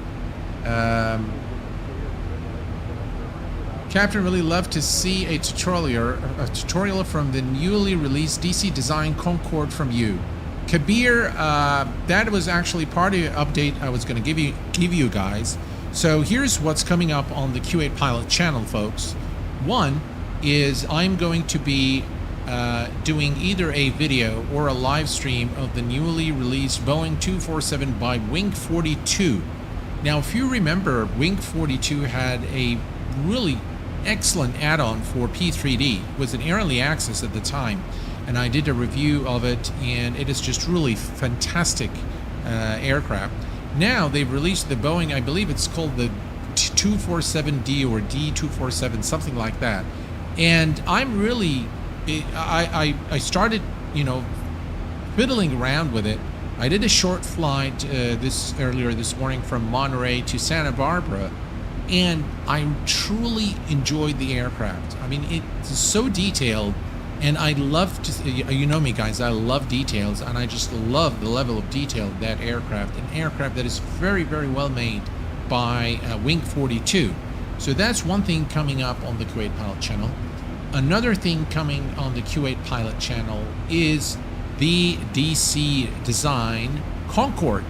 Captain really loved to see a tutorial from the newly released DC Design Concorde from you. Kabir, that was actually part of the update I was going to give you guys. So here's what's coming up on the Q8 Pilot channel, folks. One is I'm going to be doing either a video or a live stream of the newly released Boeing 247 by Wing 42. Now, if you remember, Wing 42 had a really excellent add-on for P3D. It was an early access at the time, and I did a review of it, and it is just really fantastic aircraft. Now they've released the Boeing, I believe it's called the 247D or D247, something like that. And I'm really, I started, you know, fiddling around with it. I did a short flight earlier this morning from Monterey to Santa Barbara, and I truly enjoyed the aircraft. I mean, it's so detailed, and I love to, you know me guys, I love details, and I just love the level of detail of that aircraft, an aircraft that is very, very well made by Wing 42. So that's one thing coming up on the Q8 Pilot channel. Another thing coming on the Q8 Pilot channel is the DC Design Concorde.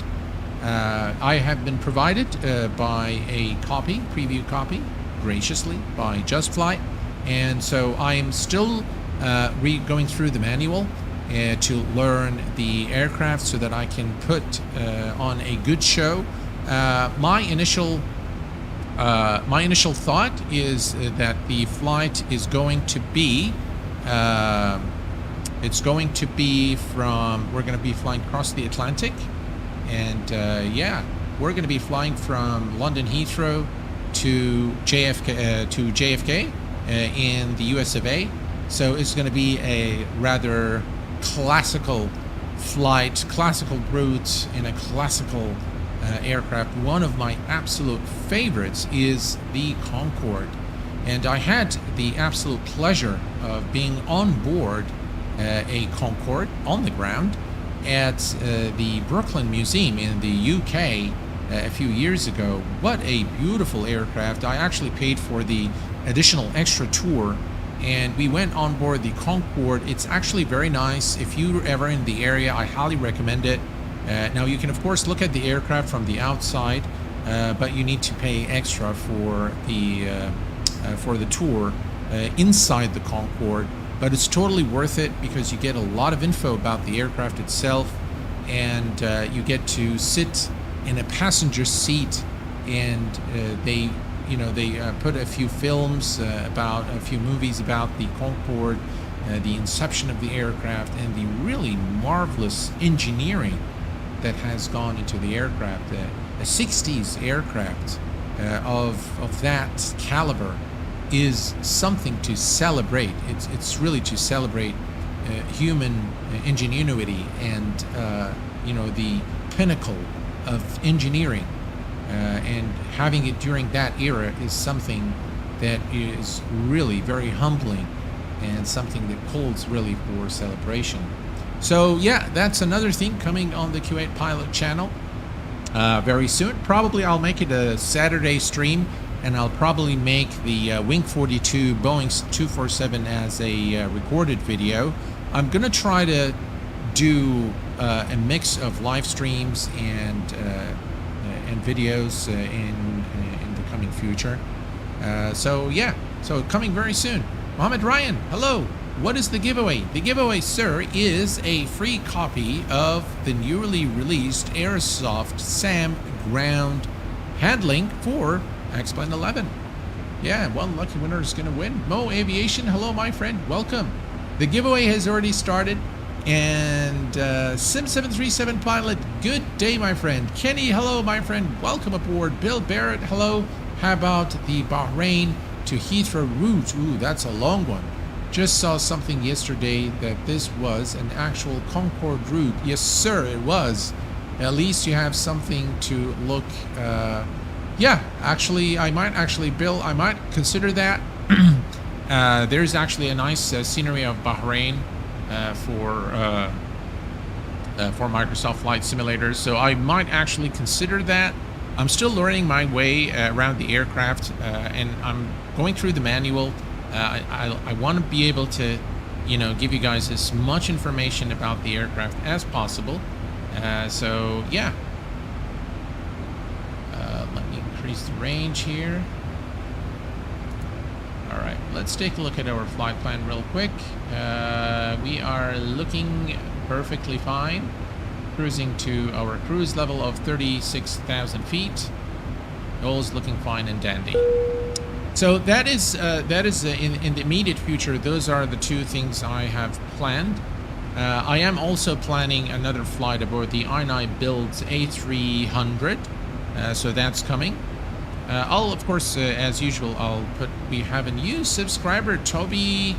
I have been provided by a copy, preview copy, graciously by JustFly, and so I am still going through the manual to learn the aircraft so that I can put on a good show. My initial thought is that the flight is going to be it's going to be from, we're going to be flying across the Atlantic, and yeah, we're going to be flying from London Heathrow to JFK in the US of A. So it's going to be a rather classical flight, classical routes in a classical aircraft. One of my absolute favorites is the Concorde, and I had the absolute pleasure of being on board a Concorde on the ground at the Brooklyn Museum in the UK a few years ago. What a beautiful aircraft. I actually paid for the additional extra tour, and we went on board the Concorde. It's actually very nice. If you're ever in the area, I highly recommend it. Now you can of course look at the aircraft from the outside, but you need to pay extra for the tour inside the Concorde. But it's totally worth it because you get a lot of info about the aircraft itself, and you get to sit in a passenger seat, and they put a few films about a few movies about the Concorde, the inception of the aircraft, and the really marvelous engineering that has gone into the aircraft. A 60s aircraft of that caliber is something to celebrate. It's really to celebrate human ingenuity and the pinnacle of engineering, and having it during that era is something that is really very humbling and something that calls really for celebration. So yeah, that's another thing coming on the Q8 Pilot channel very soon. Probably I'll make it a Saturday stream, and I'll probably make the Wing 42 Boeing 247 as a recorded video. I'm gonna try to do a mix of live streams and videos in the coming future. So yeah, so coming very soon. Mohammed Ryan, hello. What is the giveaway? The giveaway, sir, is a free copy of the newly released Airsoft SAM ground handling for X-Plane 11. Yeah, one lucky winner is going to win. Mo Aviation, hello, my friend. Welcome. The giveaway has already started. And Sim737 Pilot, good day, my friend. Kenny, hello, my friend. Welcome aboard. Bill Barrett, hello. How about the Bahrain to Heathrow route? Ooh, that's a long one. Just saw something yesterday that this was an actual Concorde route. Yes, sir, it was. At least you have something to look. Yeah, actually, I might actually, Bill, I might consider that. There's actually a nice scenery of Bahrain for Microsoft Flight Simulators, so I might actually consider that. I'm still learning my way around the aircraft, and I'm going through the manual. I want to be able to, you know, give you guys as much information about the aircraft as possible. So yeah. Let me increase the range here. Alright, let's take a look at our flight plan real quick. We are looking perfectly fine. Cruising to our cruise level of 36,000 feet. All's looking fine and dandy. So that is in the immediate future, those are the two things I have planned. I am also planning another flight aboard the I9 Builds A300. So that's coming. I'll, of course, as usual, we have a new subscriber, Toby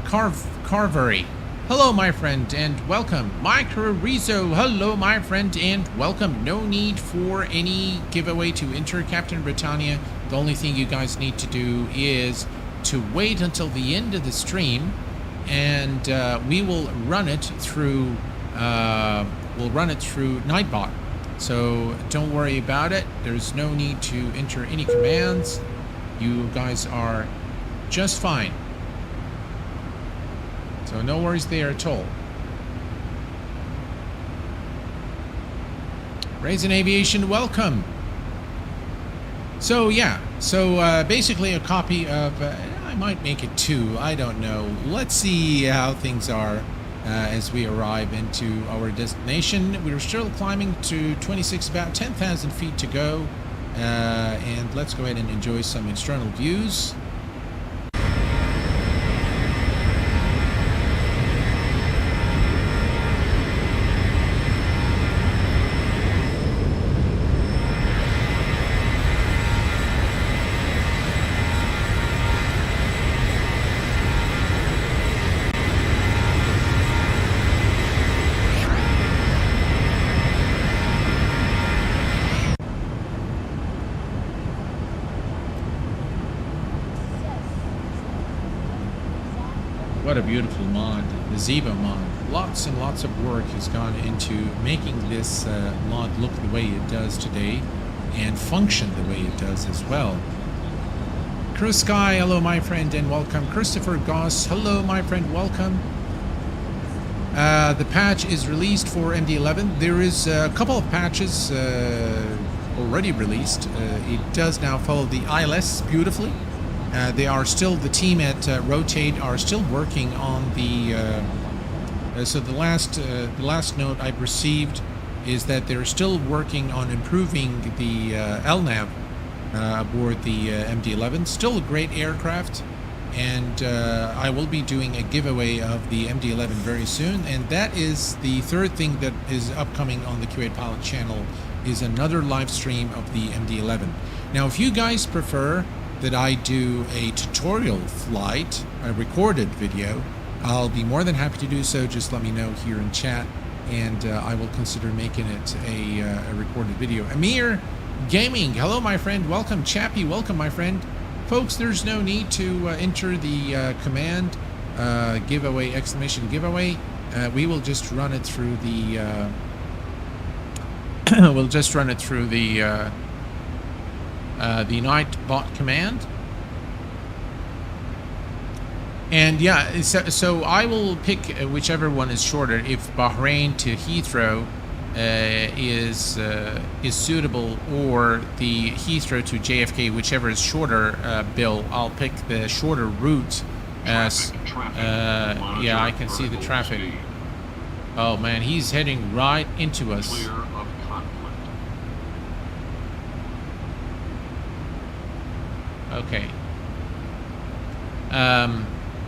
Carvery. Hello, my friend, and welcome. Micro Rizzo, hello, my friend, and welcome. No need for any giveaway to enter Captain Britannia. The only thing you guys need to do is to wait until the end of the stream, and we will run it through. Nightbot. So don't worry about it. There's no need to enter any commands. You guys are just fine. So no worries there at all. Raisin Aviation, welcome. So yeah, so basically a copy of, I might make it 2, I don't know. Let's see how things are. As we arrive into our destination. We're still climbing to 26, about 10,000 feet to go. And let's go ahead and enjoy some external views. What a beautiful mod, the Zibo mod. Lots and lots of work has gone into making this mod look the way it does today and function the way it does as well. Chris Sky, hello my friend and welcome. Christopher Goss, hello my friend, welcome. The patch is released for MD-11. There is a couple of patches already released. It does now follow the ILS beautifully. They are still, the team at Rotate are still working on the, so the last note I've received is that they're still working on improving the LNAV aboard the MD-11. Still a great aircraft, and I will be doing a giveaway of the MD-11 very soon, and that is the third thing that is upcoming on the Q8 Pilot channel, is another live stream of the MD-11. Now, if you guys prefer that I do a tutorial flight, a recorded video, I'll be more than happy to do so. Just let me know here in chat, and I will consider making it a recorded video. Amir Gaming, hello my friend, welcome. Chappie, welcome my friend. Folks, there's no need to enter the command giveaway, exclamation giveaway. We will just run it through the we'll just run it through the Nightbot command. And yeah, so I will pick whichever one is shorter. If Bahrain to Heathrow is suitable, or the Heathrow to JFK, whichever is shorter, Bill, I'll pick the shorter route. Yeah, I can see the traffic. Oh man, he's heading right into us. Okay.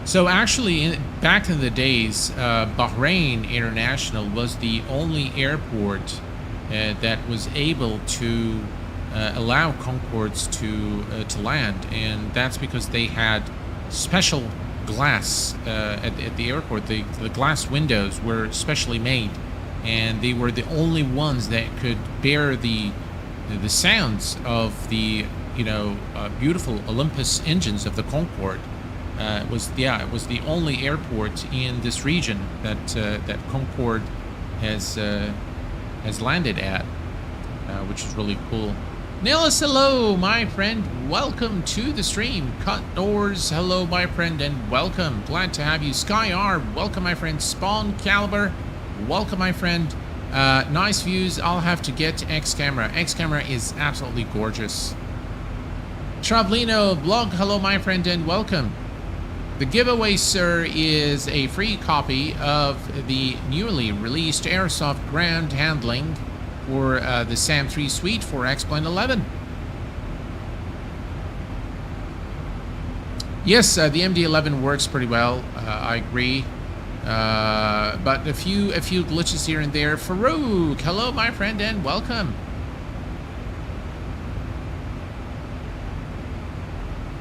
So actually, back in the days, Bahrain International was the only airport that was able to allow Concords to land, and that's because they had special glass at the airport. The glass windows were specially made, and they were the only ones that could bear the sounds of the beautiful Olympus engines of the Concorde. It was the only airport in this region that Concorde has landed at, which is really cool. Nils, hello, my friend. Welcome to the stream. Cut Doors, hello, my friend, and welcome. Glad to have you. Sky R, welcome, my friend. Spawn Caliber, welcome, my friend. Nice views. I'll have to get X camera. X camera is absolutely gorgeous. Travlino blog, hello, my friend, and welcome. The giveaway, sir, is a free copy of the newly released Airsoft ground handling for the SAM3 suite for X-Plane 11. Yes, the MD-11 works pretty well. I agree. But a few glitches here and there. Farouk, hello, my friend, and welcome.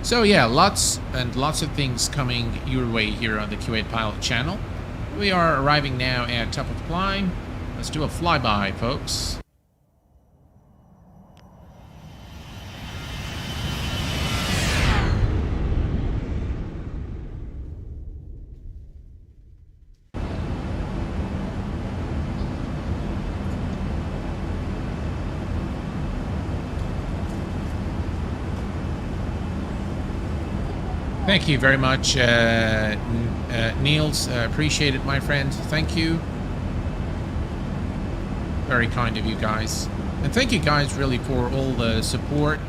So yeah, lots and lots of things coming your way here on the Q8 Pilot channel. We are arriving now at top of the climb. Let's do a flyby, folks. Thank you very much, Niels. Appreciate it, my friend. Thank you. Very kind of you guys. And thank you guys really for all the support.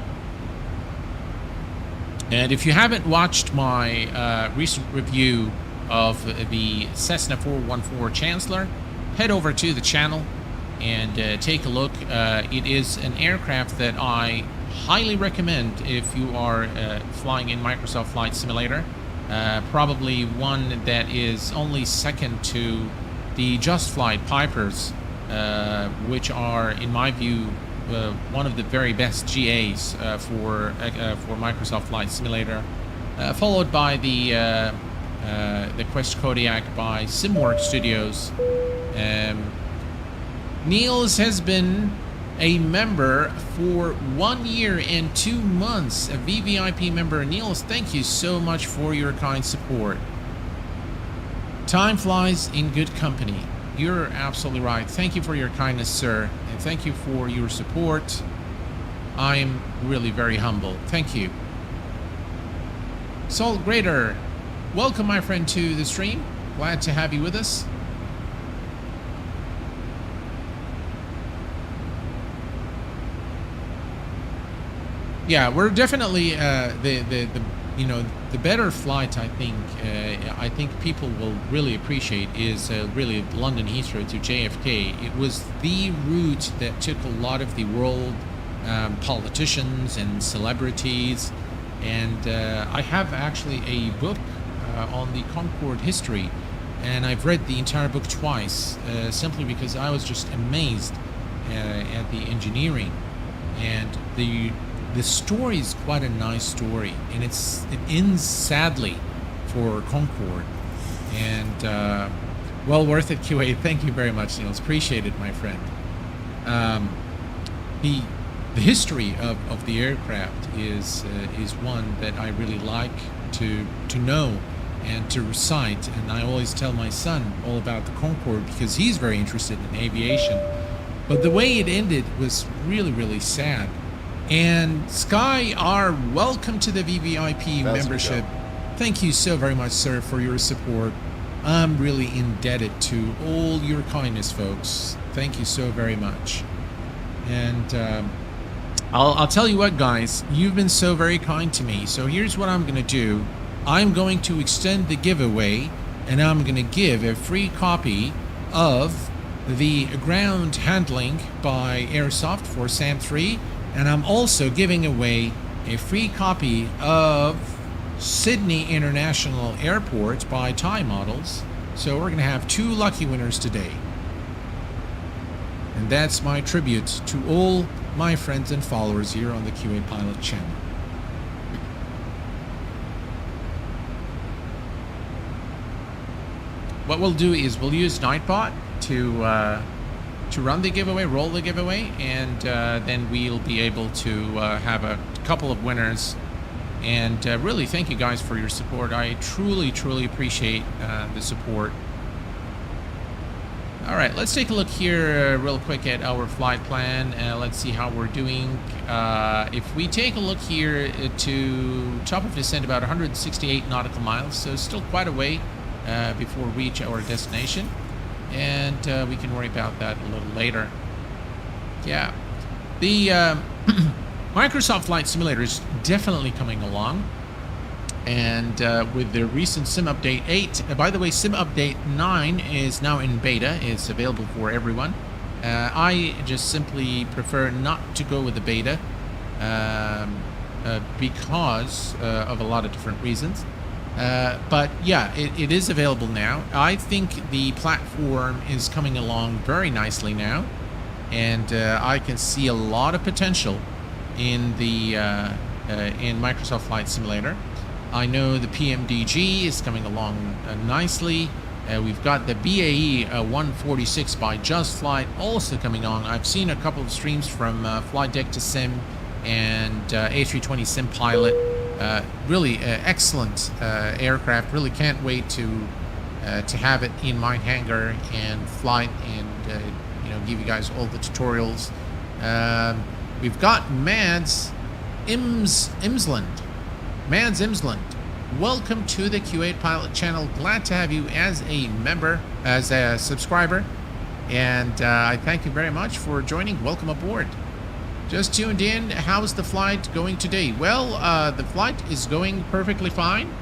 And if you haven't watched my recent review of the Cessna 414 Chancellor, head over to the channel and take a look. It is an aircraft that I highly recommend if you are flying in Microsoft Flight Simulator. Probably one that is only second to the Just Flight Pipers, which are, in my view, one of the very best GAs for Microsoft Flight Simulator, followed by the Quest Kodiak by SimWorks Studios. Niels has been a member for 1 year and 2 months, a VVIP member. Niels, thank you so much for your kind support. Time flies in good company. You're absolutely right. Thank you for your kindness, sir, and thank you for your support. I'm really very humble. Thank you. Salt Grader, welcome, my friend, to the stream. Glad to have you with us. Yeah, we're definitely the better flight. I think people will really appreciate is really London Heathrow to JFK. It was the route that took a lot of the world politicians and celebrities, and I have actually a book on the Concorde history, and I've read the entire book twice simply because I was just amazed at the engineering and the story is quite a nice story, and it ends sadly for Concorde, and well worth it. QA, thank you very much, Niels. Appreciate it, my friend. The history of the aircraft is one that I really like to know and to recite, and I always tell my son all about the Concorde because he's very interested in aviation. But the way it ended was really, really sad. And Sky R, welcome to the VVIP membership. Thank you so very much, sir, for your support. I'm really indebted to all your kindness, folks. Thank you so very much. And I'll tell you what, guys, you've been so very kind to me. So here's what I'm going to do. I'm going to extend the giveaway, and I'm going to give a free copy of the ground handling by Airsoft for SAM3. And I'm also giving away a free copy of Sydney International Airport by Thai Models. So we're going to have 2 lucky winners today. And that's my tribute to all my friends and followers here on the QA Pilot channel. What we'll do is we'll use Nightbot to run the giveaway, roll the giveaway, and then we'll be able to have a couple of winners. And really, thank you guys for your support. I truly, truly appreciate the support. All right, let's take a look here real quick at our flight plan. Let's see how we're doing. If we take a look here to top of descent, about 168 nautical miles, so still quite a way before we reach our destination. And we can worry about that a little later. Yeah, the Microsoft Flight Simulator is definitely coming along. And with the recent Sim Update 8, by the way, Sim Update 9 is now in beta. It's available for everyone. I just simply prefer not to go with the beta because of a lot of different reasons. But yeah, it is available now. I think the platform is coming along very nicely now. And I can see a lot of potential in the in Microsoft Flight Simulator. I know the PMDG is coming along nicely. We've got the BAE 146 by Just Flight also coming on. I've seen a couple of streams from Flight Deck to Sim and A320 Sim Pilot. Really excellent aircraft. Really can't wait to have it in my hangar and flight and you know, give you guys all the tutorials. We've got Mads Imsland. Mads Imsland, welcome to the Q8 Pilot channel. Glad to have you as a member, as a subscriber, and I thank you very much for joining. Welcome aboard. Just tuned in. How's the flight going today? Well, the flight is going perfectly fine.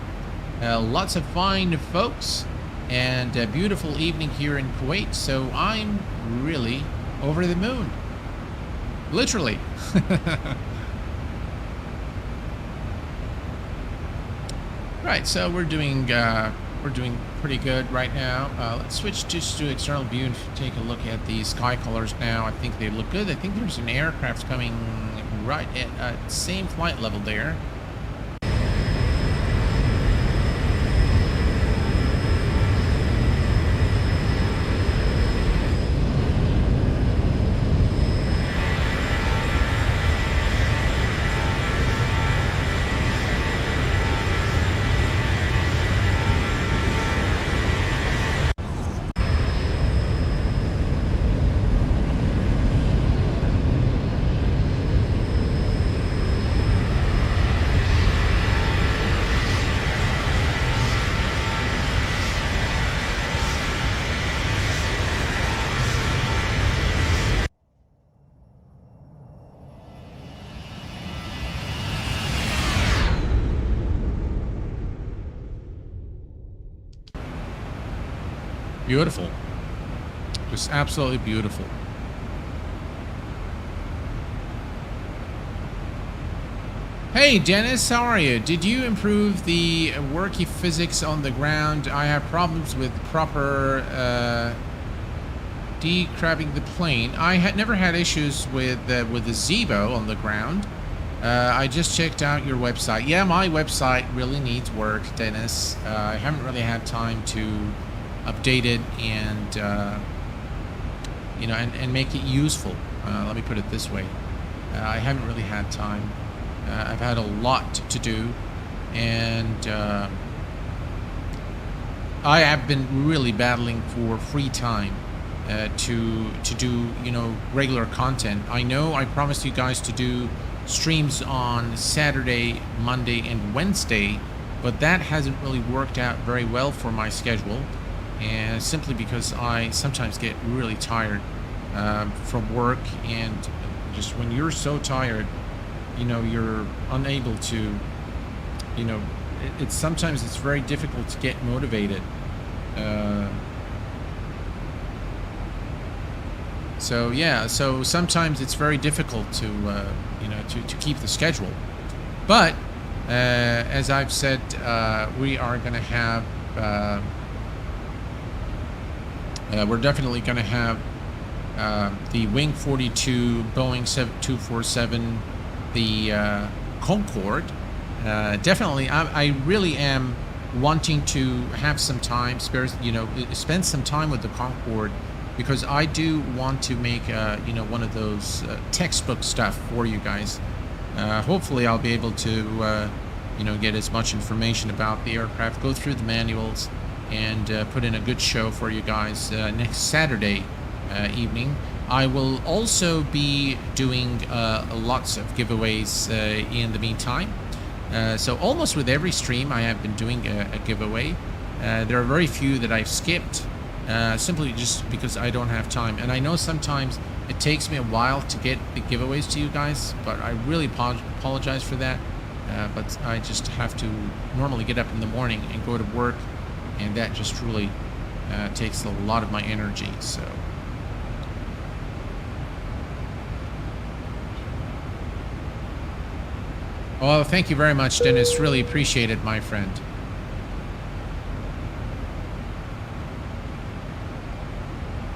Lots of fine folks, and a beautiful evening here in Kuwait. So I'm really over the moon, literally. Right, so we're doing pretty good right now. Let's switch just to external view and take a look at the sky colors now. I think they look good. I think there's an aircraft coming right at same flight level there. Beautiful. Just absolutely beautiful. Hey Dennis, how are you? Did you improve the worky physics on the ground? I have problems with proper decrabbing the plane. I had never had issues with the Zibo on the ground. I just checked out your website. Yeah, my website really needs work, Dennis. I haven't really had time to update it and you know, and make it useful. Let me put it this way. I haven't really had time. I've had a lot to do, and I have been really battling for free time to do, you know, regular content. I know I promised you guys to do streams on Saturday, Monday, and Wednesday, but that hasn't really worked out very well for my schedule. And simply because I sometimes get really tired from work, and just when you're so tired, you know, you're unable to, you know, it's sometimes it's very difficult to get motivated. So yeah, so sometimes it's very difficult to, you know, to keep the schedule. But as I've said, we are going to have we're definitely going to have the Wing 42, Boeing 247, the Concorde. Definitely, I really am wanting to have some time, spend some time with the Concorde, because I do want to make, one of those textbook stuff for you guys. Hopefully, I'll be able to, get as much information about the aircraft, go through the manuals, and put in a good show for you guys next Saturday evening. I will also be doing lots of giveaways in the meantime. So almost with every stream I have been doing a giveaway. There are very few that I've skipped, simply just because I don't have time. And I know sometimes it takes me a while to get the giveaways to you guys, but I really apologize for that. But I just have to normally get up in the morning and go to work, and that just really takes a lot of my energy. So. Oh, thank you very much, Dennis. Really appreciate it, my friend.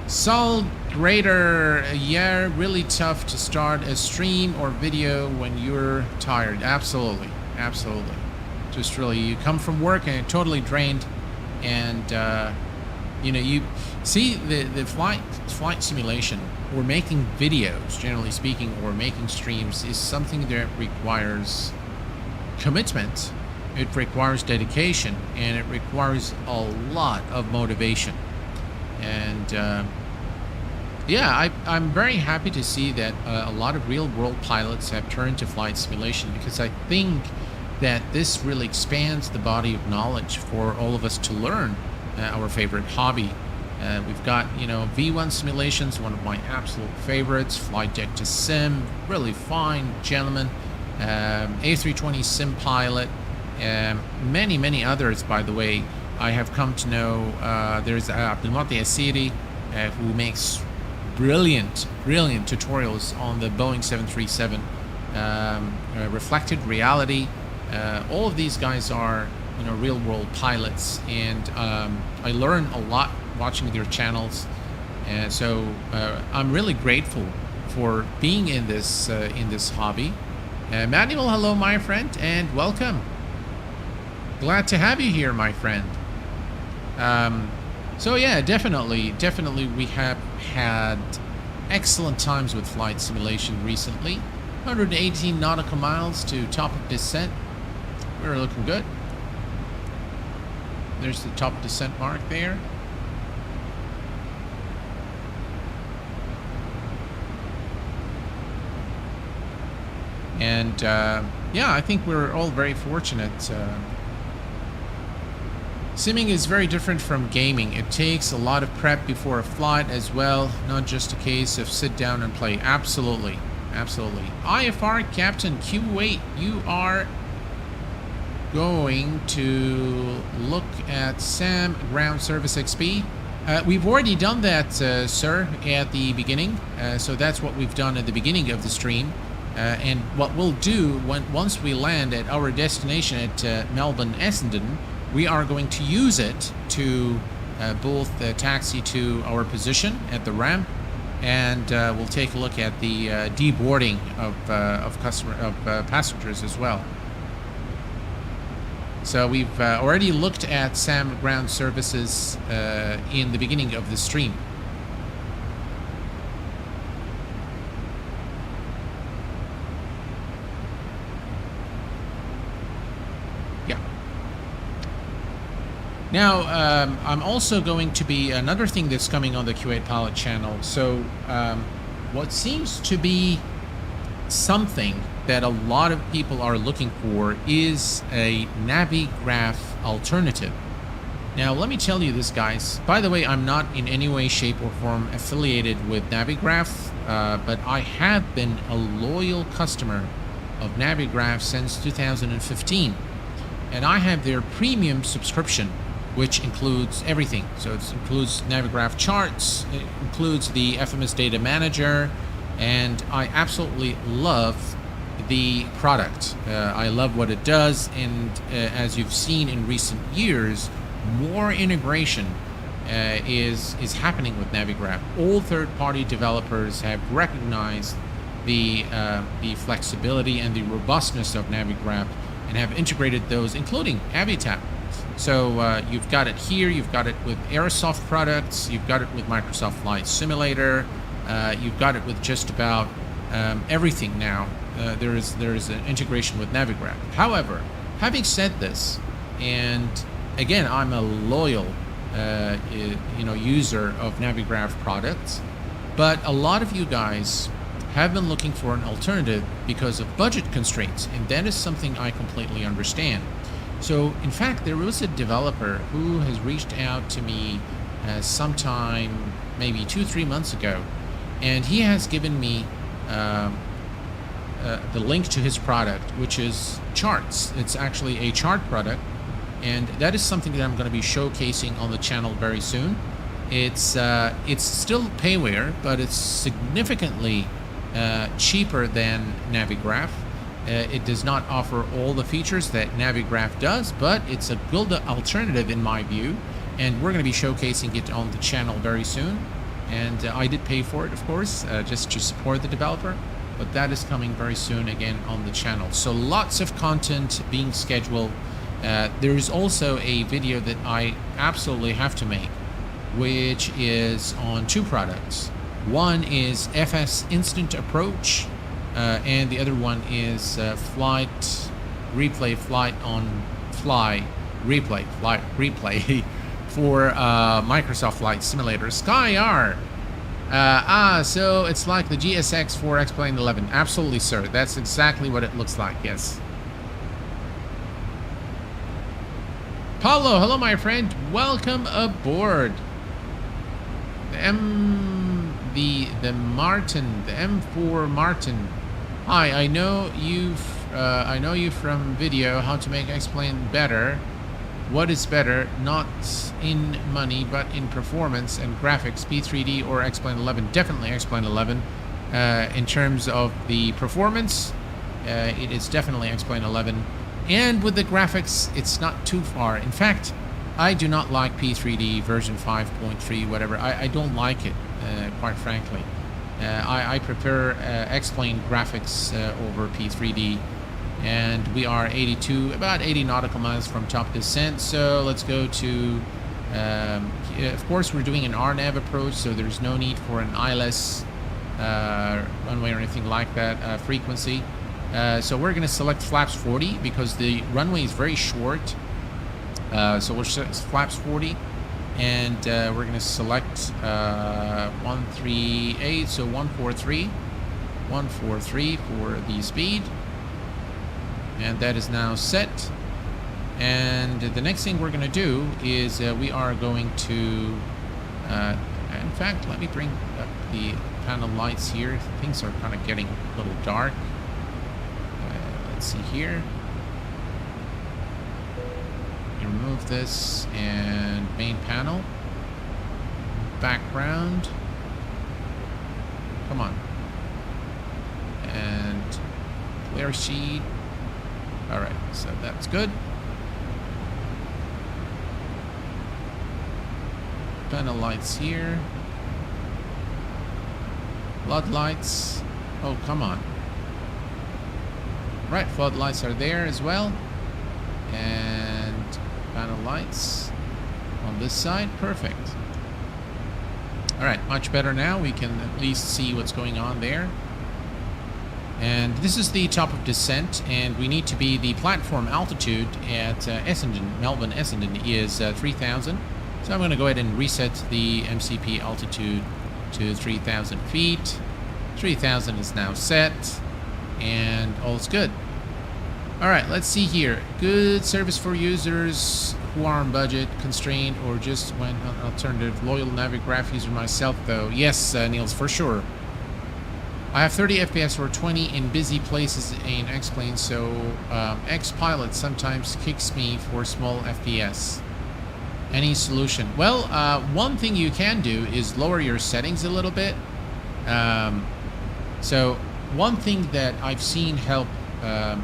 Sol Grader, yeah, really tough to start a stream or video when you're tired. Absolutely, absolutely. Just really, you come from work and you're totally drained, and you see the flight simulation, or making videos, generally speaking, or making streams, is something that requires commitment, it requires dedication, and it requires a lot of motivation. And I'm very happy to see that a lot of real-world pilots have turned to flight simulation, because I think that this really expands the body of knowledge for all of us to learn our favorite hobby. We've got, V1 simulations, one of my absolute favorites. Flight Deck to Sim, really fine gentlemen. A320 Sim Pilot, many others, by the way. I have come to know there's Abdulmati Asiri, who makes brilliant tutorials on the Boeing 737, reflected reality. All of these guys are, real-world pilots, and I learn a lot watching their channels, and so I'm really grateful for being in this hobby. Manuel, hello, my friend, and welcome. Glad to have you here, my friend. So yeah, definitely we have had excellent times with flight simulation recently. 118 nautical miles to top of descent. We're looking good. There's the top descent mark there. And I think we're all very fortunate. Simming is very different from gaming. It takes a lot of prep before a flight as well, not just a case of sit down and play. Absolutely. IFR Captain Q8, you are going to look at SAM Ground Service XP. We've already done that, sir, at the beginning. So that's what we've done at the beginning of the stream. And what we'll do once we land at our destination at Melbourne Essendon, we are going to use it to both taxi to our position at the ramp, and we'll take a look at the deboarding of passengers as well. So we've already looked at SAM ground services in the beginning of the stream. Now, I'm also going to be another thing that's coming on the Q8 Pilot channel. So, what seems to be something that a lot of people are looking for is a Navigraph alternative. Now, let me tell you this, guys. By the way, I'm not in any way, shape, or form affiliated with Navigraph, but I have been a loyal customer of Navigraph since 2015. And I have their premium subscription, which includes everything. So it includes Navigraph charts, it includes the FMS Data Manager, and I absolutely love the product. I love what it does, and as you've seen in recent years, more integration is happening with Navigraph. All third-party developers have recognized the flexibility and the robustness of Navigraph and have integrated those, including Avitap. So you've got it here, you've got it with Aerosoft products, you've got it with Microsoft Flight Simulator, you've got it with just about everything now. There is an integration with Navigraph. However, having said this, and again, I'm a loyal user of Navigraph products, but a lot of you guys have been looking for an alternative because of budget constraints, and that is something I completely understand. So in fact, there was a developer who has reached out to me sometime maybe 2-3 months ago, and he has given me the link to his product, which is charts. It's actually a chart product, and that is something that I'm going to be showcasing on the channel very soon. It's still payware, but it's significantly cheaper than Navigraph. It does not offer all the features that Navigraph does, but it's a good alternative in my view, and we're going to be showcasing it on the channel very soon. And I did pay for it, of course, just to support the developer, but that is coming very soon again on the channel. So lots of content being scheduled. There is also a video that I absolutely have to make, which is on 2 products. One is FS Instant Approach, and the other one is Flight Replay for Microsoft Flight Simulator SkyR. So it's like the GSX for X-Plane 11. Absolutely, sir. That's exactly what it looks like, yes. Paulo, hello, my friend. Welcome aboard. The M4 Martin. Hi, I know you from video. How to make X-Plane better. What is better? Not in money, but in performance and graphics. P3D or X-Plane 11? Definitely X-Plane 11. In terms of the performance, it is definitely X-Plane 11. And with the graphics, it's not too far. In fact, I do not like P3D version 5.3, whatever. I don't like it, quite frankly. I prefer X-Plane graphics over P3D. And we are about 80 nautical miles from top descent. So let's go to, of course, we're doing an RNAV approach, so there's no need for an ILS runway or anything like that frequency. So we're going to select flaps 40 because the runway is very short. So we'll select flaps 40, and we're going to select 138, so 143 for the speed. And that is now set. And the next thing we're going to do is we are going to, in fact, let me bring up the panel lights here. Things are kind of getting a little dark. Let's see here. Remove this, and main panel. Background. Come on. And clear sheet. Alright, so that's good. Panel lights here. Floodlights. Oh, come on. Right, floodlights are there as well. And panel lights on this side. Perfect. Alright, much better now. We can at least see what's going on there. And this is the top of descent, and we need to be the platform altitude at Essendon, Melbourne Essendon is 3,000. So I'm going to go ahead and reset the MCP altitude to 3,000 feet. 3,000 is now set, and all's good. All right, let's see here. Good service for users who are on budget, constrained, or just went on alternative. Loyal Navigraph user myself, though. Yes, Niels, for sure. I have 30 FPS or 20 in busy places in X-Plane, so X-Pilot sometimes kicks me for small FPS. Any solution? Well, one thing you can do is lower your settings a little bit. So one thing that I've seen help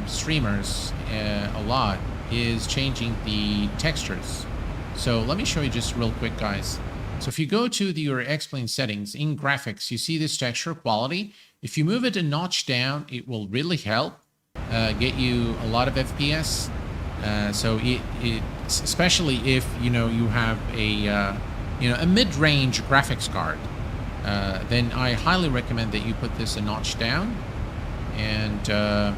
streamers a lot is changing the textures. So let me show you just real quick, guys. So if you go to your X-Plane settings in graphics, you see this texture quality. If you move it a notch down, it will really help get you a lot of FPS. So especially if you have a mid-range graphics card, then I highly recommend that you put this a notch down. And yeah,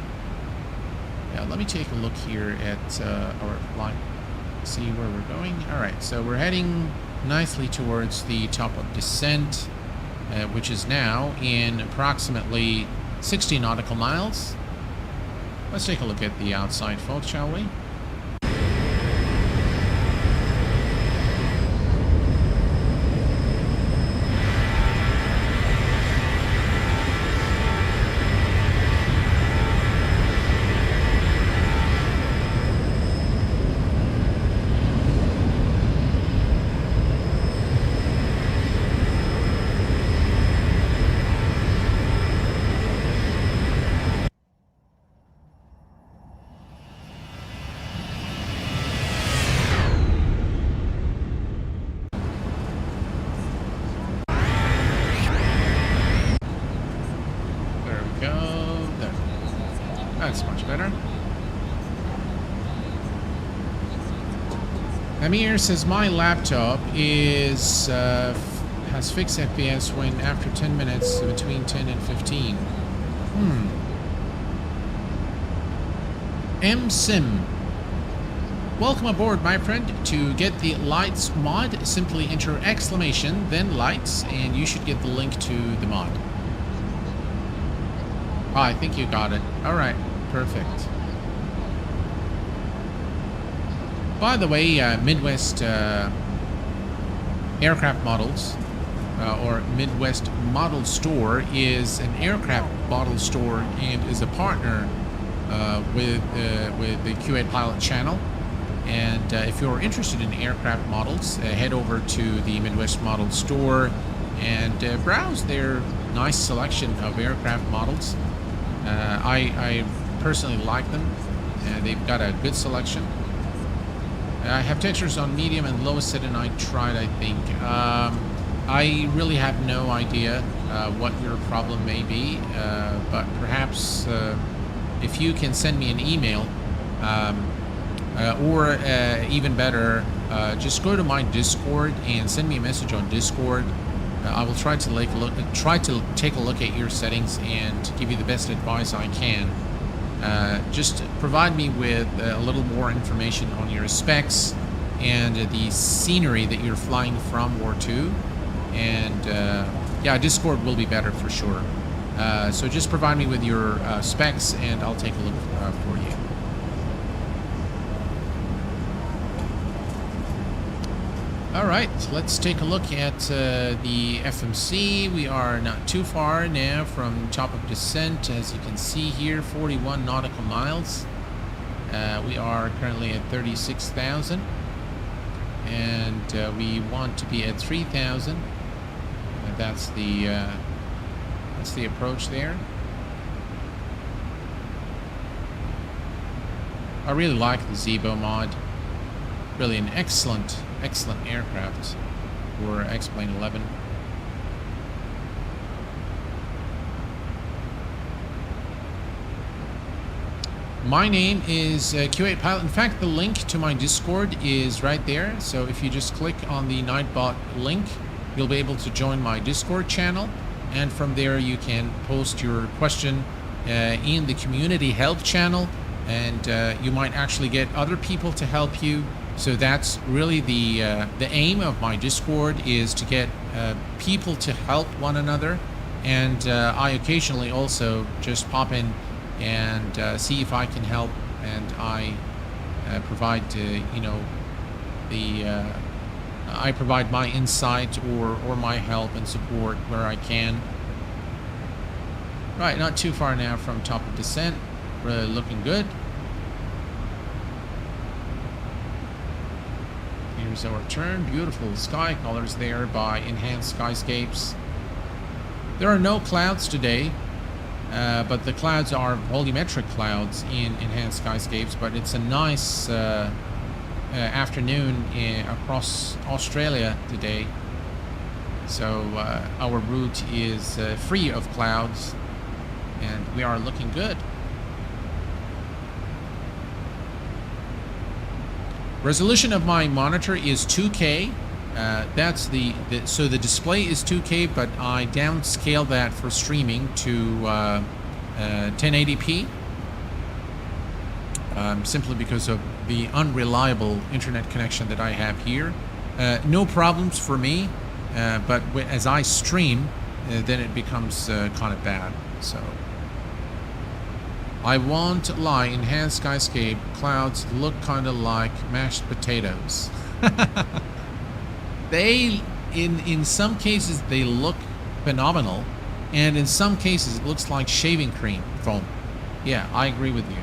let me take a look here at our flight, see where we're going. All right, so we're heading nicely towards the top of descent, which is now in approximately 60 nautical miles. Let's take a look at the outside, folks, shall we? That's much better. Amir says my laptop is has fixed FPS when after 10 minutes between 10 and 15. MSim. Welcome aboard, my friend. To get the lights mod, simply enter exclamation, then lights, and you should get the link to the mod. Oh, I think you got it. All right, perfect. By the way, Midwest Aircraft Models, or Midwest Model Store, is an aircraft model store and is a partner with the Q8 Pilot channel. And if you're interested in aircraft models, head over to the Midwest Model Store and browse their nice selection of aircraft models. I personally like them. They've got a good selection. I have textures on medium and low set, and I tried, I think. I really have no idea what your problem may be, but perhaps if you can send me an email, or even better, just go to my Discord and send me a message on Discord. I will try to take a look at your settings and give you the best advice I can. Just provide me with a little more information on your specs and the scenery that you're flying from or to, and yeah, Discord will be better for sure. So just provide me with your specs and I'll take a look for you. All right, let's take a look at the FMC. We are not too far now from top of descent. As you can see here, 41 nautical miles. We are currently at 36,000, and we want to be at 3,000. That's the approach there. I really like the Zibo mod. Really an excellent aircraft for X-Plane 11. My name is Q8 Pilot. In fact, the link to my Discord is right there. So if you just click on the Nightbot link, you'll be able to join my Discord channel. And from there, you can post your question in the community help channel. And you might actually get other people to help you. So that's really the aim of my Discord, is to get people to help one another. And I occasionally also just pop in and see if I can help, and I provide I provide my insight or my help and support where I can. Right, not too far now from top of descent. Really looking good. Here's our turn. Beautiful sky colors there by Enhanced Skyscapes. There are no clouds today. but the clouds are volumetric clouds in enhanced skyscapes. But it's a nice afternoon across Australia today. So our route is free of clouds, and we are looking good. Resolution of my monitor is 2K. That's so the display is 2K, but I downscale that for streaming to 1080p, simply because of the unreliable internet connection that I have here. No problems for me, but as I stream, then it becomes kind of bad. So I won't lie, enhanced skyscape clouds look kind of like mashed potatoes. They, in some cases, they look phenomenal, and in some cases, it looks like shaving cream foam. Yeah, I agree with you.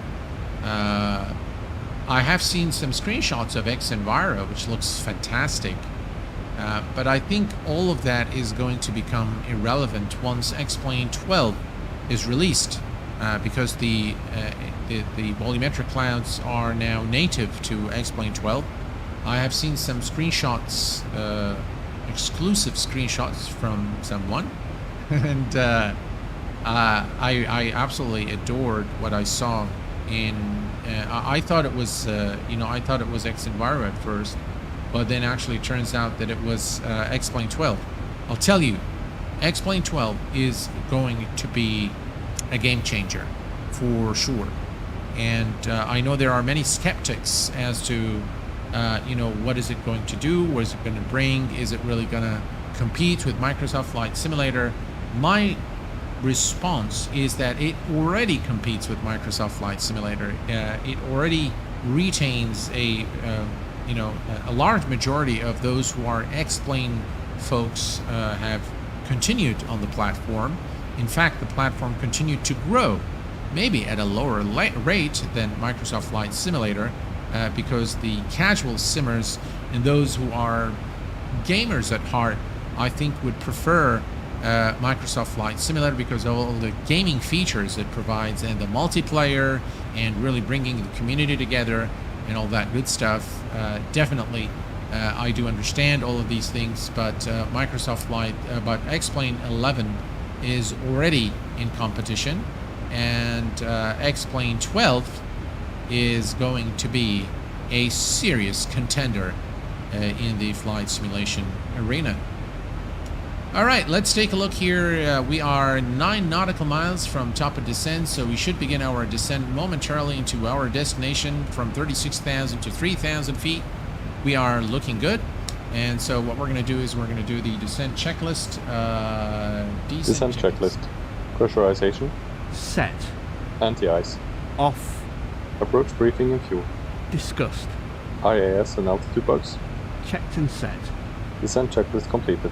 I have seen some screenshots of X-Enviro, which looks fantastic, but I think all of that is going to become irrelevant once X-Plane 12 is released, because the volumetric clouds are now native to X-Plane 12. I have seen some screenshots, exclusive screenshots from someone, and I absolutely adored what I saw. I thought it was, I thought it was X-Enviro at first, but then actually it turns out that it was X-Plane 12. I'll tell you, X-Plane 12 is going to be a game changer for sure, and I know there are many skeptics as to what is it going to do? What is it going to bring? Is it really going to compete with Microsoft Flight Simulator? My response is that it already competes with Microsoft Flight Simulator. It already retains a large majority of those who are X-Plane folks have continued on the platform. In fact, the platform continued to grow, maybe at a lower rate than Microsoft Flight Simulator, because the casual simmers and those who are gamers at heart, I think, would prefer Microsoft Flight Simulator because of all the gaming features it provides, and the multiplayer, and really bringing the community together and all that good stuff. Definitely, I do understand all of these things, but but X-Plane 11 is already in competition, and X-Plane 12 is going to be a serious contender in the flight simulation arena. All right, let's take a look here. We are 9 nautical miles from top of descent, so we should begin our descent momentarily into our destination from 36,000 to 3,000 feet. We are looking good, and so what we're going to do is we're going to do the descent checklist. Descent checklist. Pressurization. Set. Anti-ice. Off. Approach briefing and fuel. Discussed. IAS and altitude bugs. Checked and set. Descent checklist completed.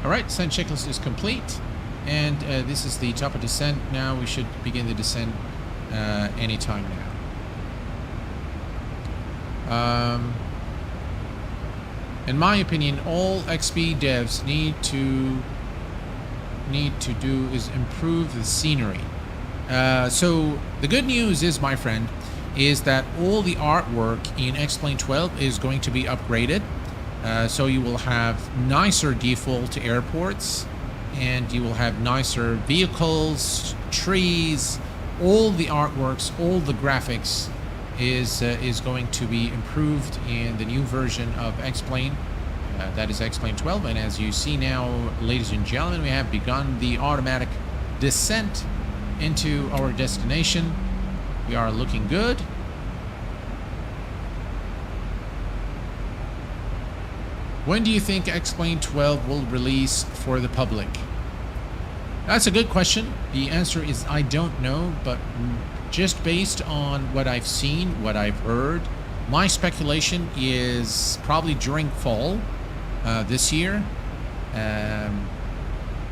All right, descent checklist is complete, and this is the top of descent. Now we should begin the descent anytime now. In my opinion, all XP devs need to do is improve the scenery. So the good news is, my friend, is that all the artwork in X-Plane 12 is going to be upgraded. So you will have nicer default airports, and you will have nicer vehicles, trees. All the artworks, all the graphics is going to be improved in the new version of X-Plane. That is X-Plane 12, and as you see now, ladies and gentlemen, we have begun the automatic descent into our destination. We are looking good. When do you think X-Plane 12 will release for the public? That's a good question. The answer is I don't know, but just based on what I've seen, what I've heard, my speculation is probably during fall this year,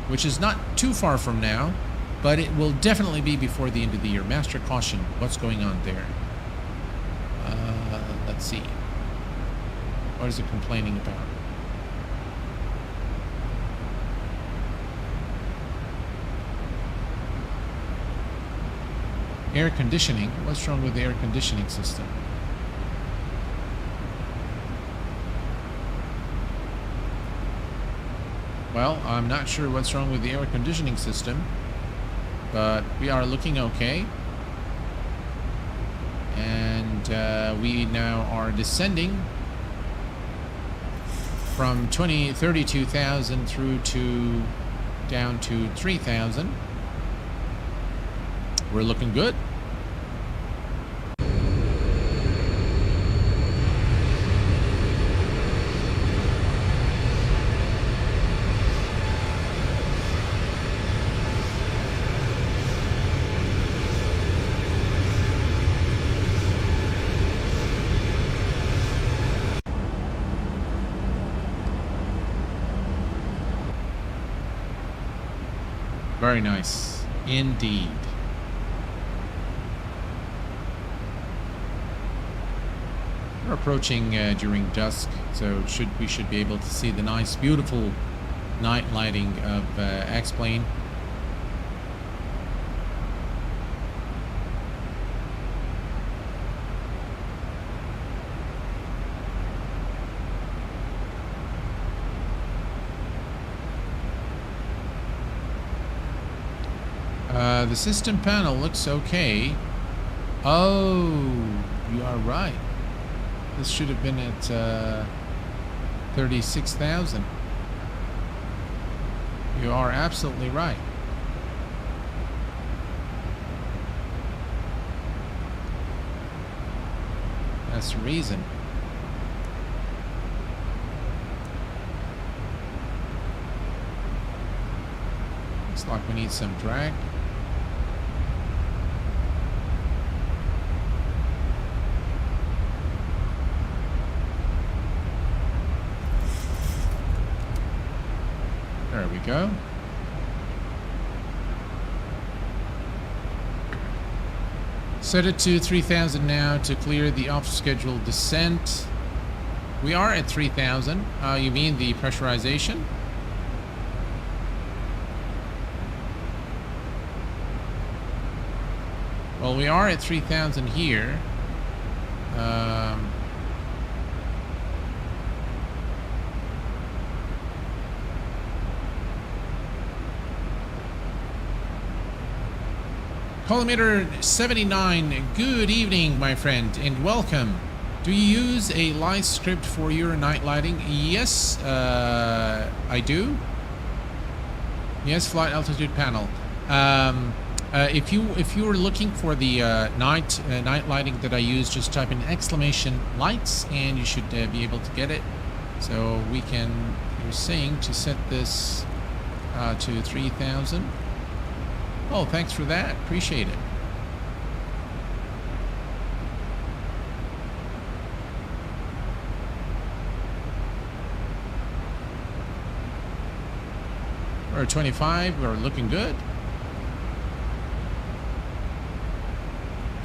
which is not too far from now, but it will definitely be before the end of the year. Master caution, what's going on there? Let's see. What is it complaining about? Air conditioning. What's wrong with the air conditioning system? Well, I'm not sure what's wrong with the air conditioning system, but we are looking okay. And we now are descending from 32,000 through to down to 3,000. We're looking good. Very nice indeed. We're approaching during dusk, so we should be able to see the nice, beautiful night lighting of X-Plane. The system panel looks okay. Oh, you are right. This should have been at 36,000. You are absolutely right. That's the reason. Looks like we need some drag. There we go. Set it to 3,000 now to clear the off-schedule descent. We are at 3,000. You mean the pressurization? Well, we are at 3,000 here. Collimator 79, good evening, my friend, and welcome. Do you use a light script for your night lighting? Yes, I do. Yes, flight altitude panel. If you were looking for the night lighting that I use, just type in exclamation lights, and you should be able to get it. So we can. You're saying to set this to 3,000. Oh, thanks for that. Appreciate it. We're at 25. We're looking good.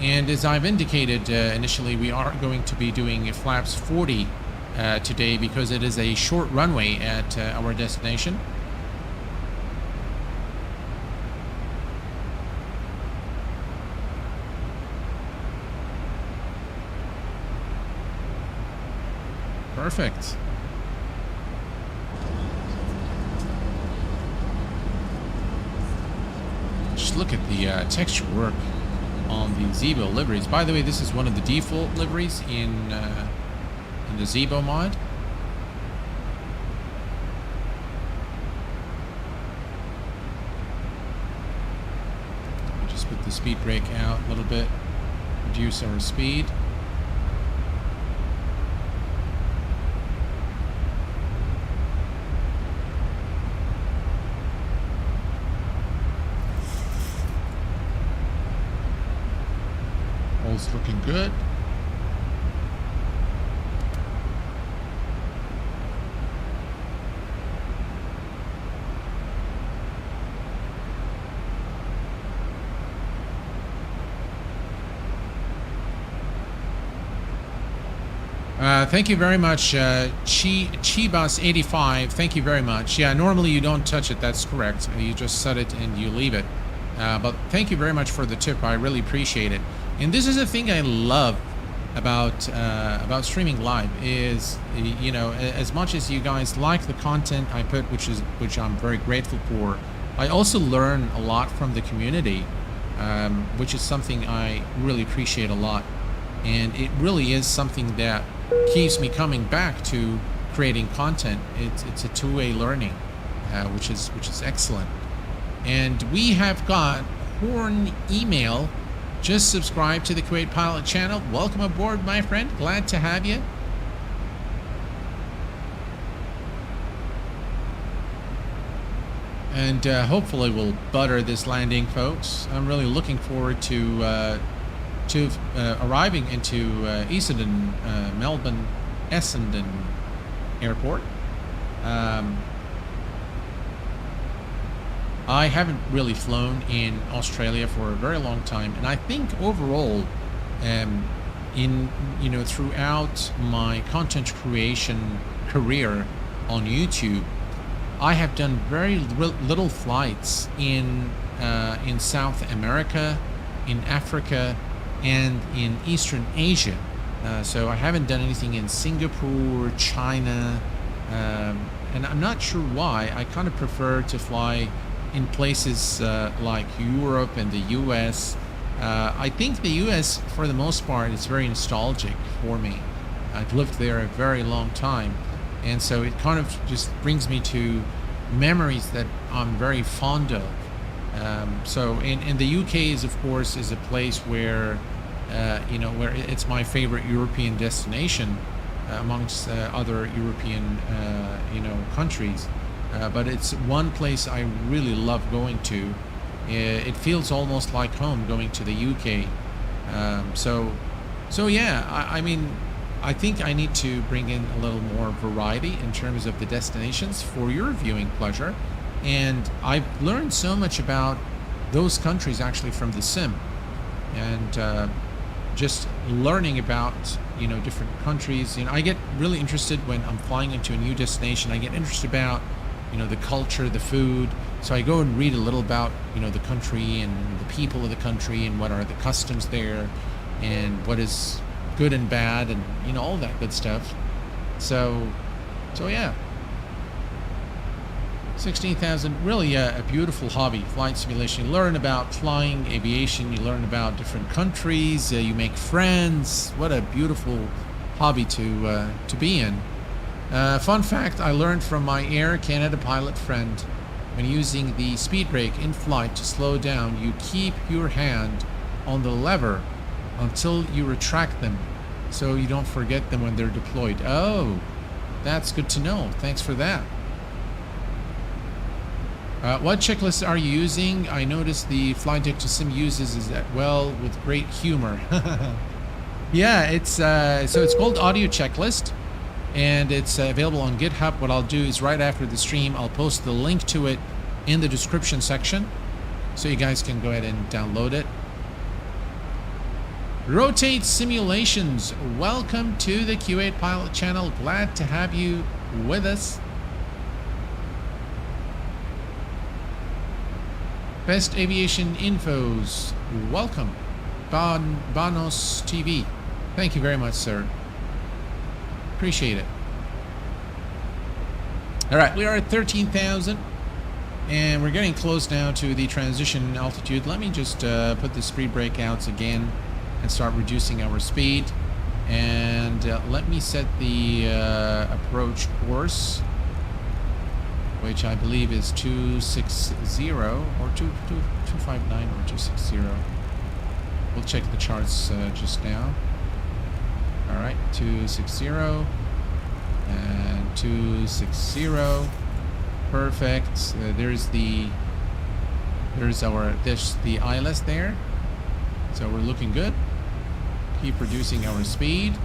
And as I've indicated initially, we are going to be doing flaps 40 today because it is a short runway at our destination. Perfect. Just look at the texture work on the Zibo liveries. By the way, this is one of the default liveries in the Zibo mod. Just put the speed brake out a little bit, reduce our speed. All's looking good. Thank you very much, Chibas85. Thank you very much. Yeah, normally you don't touch it. That's correct. You just set it and you leave it. But thank you very much for the tip. I really appreciate it. And this is a thing I love about streaming live is, you know, as much as you guys like the content I put, which I'm very grateful for, I also learn a lot from the community, which is something I really appreciate a lot. And it really is something that keeps me coming back to creating content. It's a two-way learning, which is excellent. And we have got Horn Email. Just subscribe to the Kuwait Pilot channel. Welcome aboard, my friend. Glad to have you. And hopefully we'll butter this landing, folks. I'm really looking forward to arriving into Essendon, Melbourne, Essendon Airport. I haven't really flown in Australia for a very long time, and I think overall, throughout my content creation career on YouTube, I have done very little flights in South America, in Africa, and in Eastern Asia. So I haven't done anything in Singapore, China, and I'm not sure why. I kind of prefer to fly in places like Europe and the US. I think the US, for the most part, is very nostalgic for me. I've lived there a very long time, and so it kind of just brings me to memories that I'm very fond of. So in the UK is, of course, is a place where where it's my favorite European destination amongst other European countries. But it's one place I really love going to. It feels almost like home going to the UK. So yeah, I mean, I think I need to bring in a little more variety in terms of the destinations for your viewing pleasure. And I've learned so much about those countries actually from the sim. And just learning about, different countries. I get really interested when I'm flying into a new destination. I get interested about the culture, the food. So I go and read a little about, the country and the people of the country and what are the customs there and what is good and bad and, all that good stuff. So yeah. 16,000, really a beautiful hobby, flight simulation. You learn about flying, aviation, you learn about different countries, you make friends. What a beautiful hobby to be in. Fun fact I learned from my Air Canada pilot friend: when using the speed brake in flight to slow down, you keep your hand on the lever until you retract them so you don't forget them when they're deployed. Oh, that's good to know. Thanks for that. What checklist are you using? I noticed the flight deck to sim uses is that well with great humor. Yeah, it's so it's called Audio Checklist. And it's available on GitHub. What I'll do is right after the stream, I'll post the link to it in the description section, so you guys can go ahead and download it. Rotate Simulations, welcome to the Q8 Pilot channel. Glad to have you with us. Best Aviation Infos, welcome. Banos TV, thank you very much, sir. Appreciate it. All right, we are at 13,000 and we're getting close now to the transition altitude. Let me just put the speed breakouts again and start reducing our speed. And let me set the approach course, which I believe is 260 or 259 or 260. We'll check the charts just now. All right, 260 and 260. Perfect. There's the ILS there. So we're looking good. Keep reducing our speed.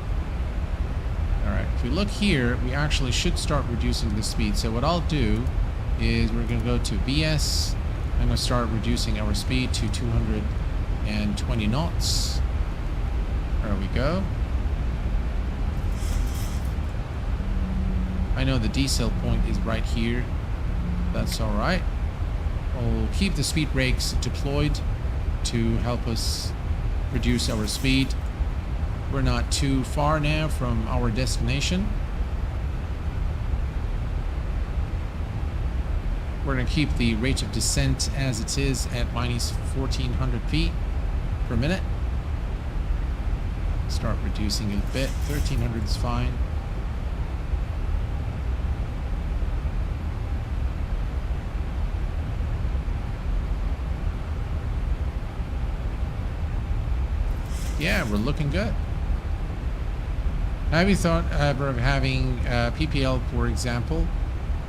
All right. If we look here, we actually should start reducing the speed. So what I'll do is we're going to go to VS. I'm going to start reducing our speed to 220 knots. There we go. I know the decel point is right here. That's all right. We'll keep the speed brakes deployed to help us reduce our speed. We're not too far now from our destination. We're going to keep the rate of descent as it is at minus 1400 feet per minute. Start reducing it a bit. 1300 is fine. Yeah, we're looking good. Have you thought ever of having PPL, for example?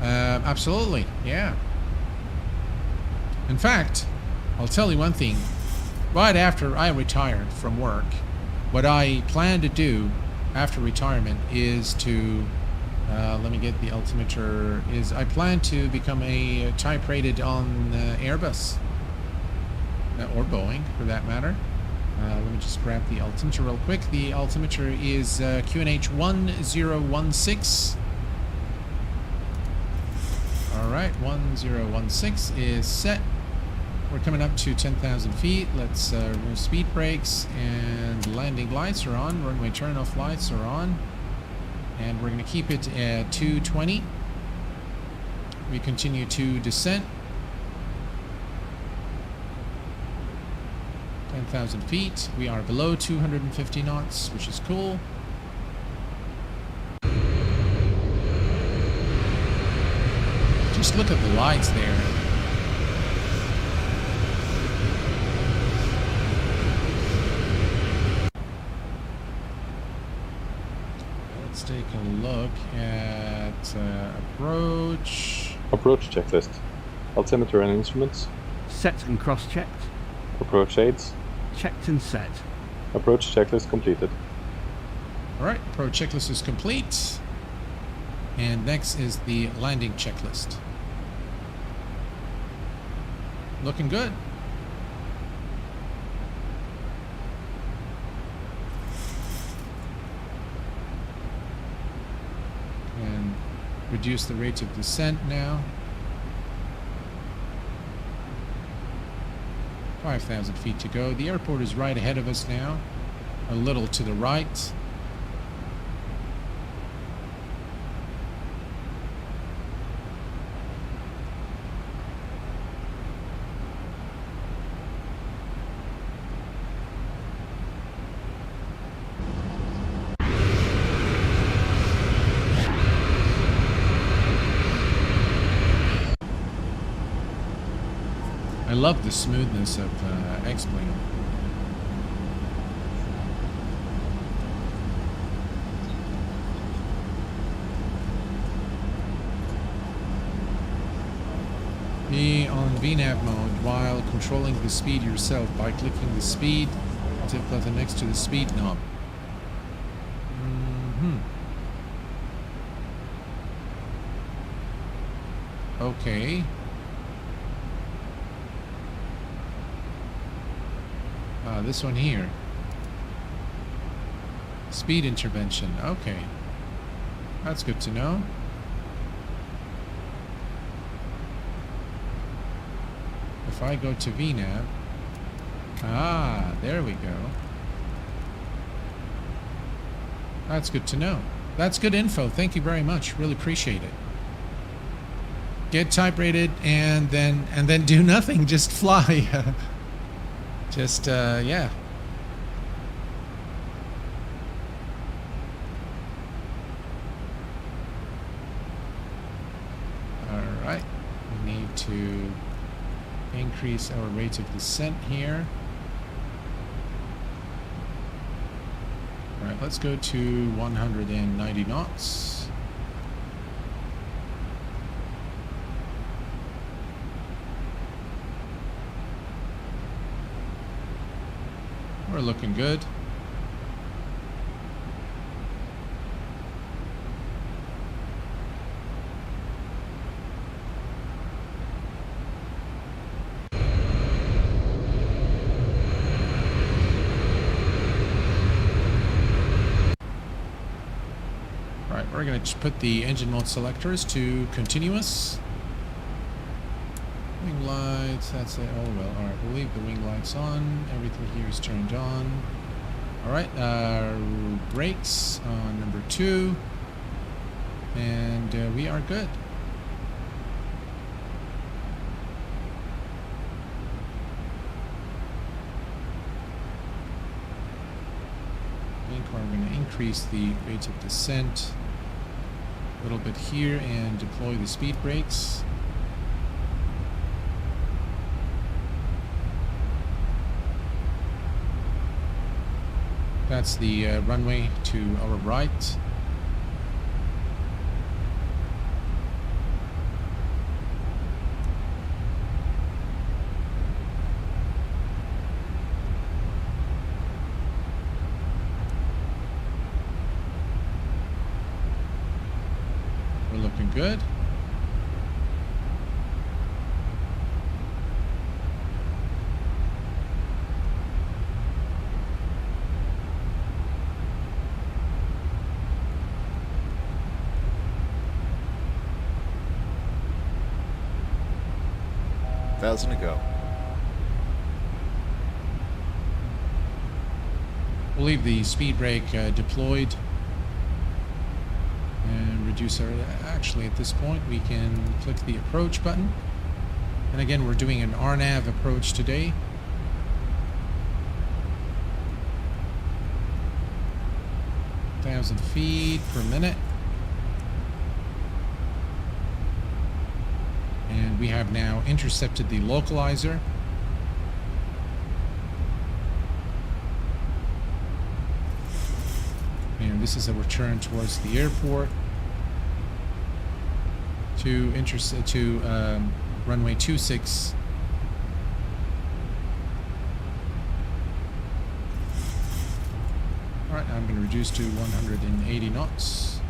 Absolutely, yeah. In fact, I'll tell you one thing. Right after I retired from work, what I plan to do after retirement is to, let me get the altimeter, is I plan to become a type rated on Airbus, or Boeing for that matter. Let me just grab the altimeter real quick. The altimeter is QNH 1016. Alright, 1016 is set. We're coming up to 10,000 feet. Let's remove speed brakes, and landing lights are on. Runway turn-off lights are on. And we're going to keep it at 220. We continue to descent. 10,000 feet. We are below 250 knots, which is cool. Just look at the lights there. Let's take a look at approach. Approach checklist. Altimeter and instruments. Set and cross-checked. Approach aids. Checked and set. Approach checklist completed. Alright, approach checklist is complete. And next is the landing checklist. Looking good. And reduce the rate of descent now. 5,000 feet to go. The airport is right ahead of us now. A little to the right. I love the smoothness of X-Plane. Be on VNAV mode while controlling the speed yourself by clicking the speed button next to the speed knob. Okay. This one here. Speed intervention. Okay. That's good to know. If I go to VNAV. There we go. That's good to know. That's good info. Thank you very much. Really appreciate it. Get type rated and then do nothing. Just fly. Just, yeah. Alright. We need to increase our rate of descent here. Alright, let's go to 190 knots. We're looking good. Alright, we're going to put the engine mode selectors to continuous. Wing lights, that's it. Oh well, alright, we'll leave the wing lights on. Everything here is turned on. Alright, brakes on number 2. And we are good. I think we're going to increase the rate of descent a little bit here and deploy the speed brakes. That's the runway to our right. We're looking good. Thousand to go. We'll leave the speed brake deployed and reduce our... Actually, at this point, we can click the approach button. And again, we're doing an RNAV approach today. feet per minute. And we have now intercepted the localizer. And this is a return towards the airport to runway 26. All right, I'm going to reduce to 180 knots.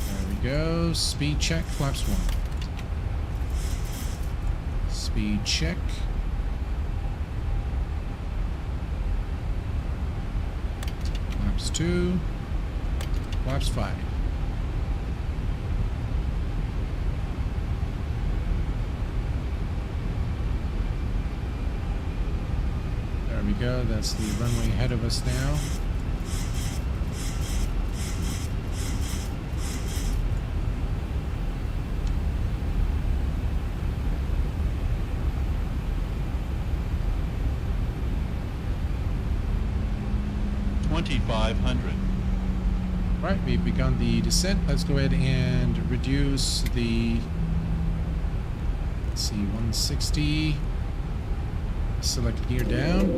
There we go. Speed check, flaps 1. Speed check. Flaps 2. Flaps 5. There we go. That's the runway ahead of us now. Right, we've begun the descent. Let's go ahead and reduce the, let's see, 160. Select gear down.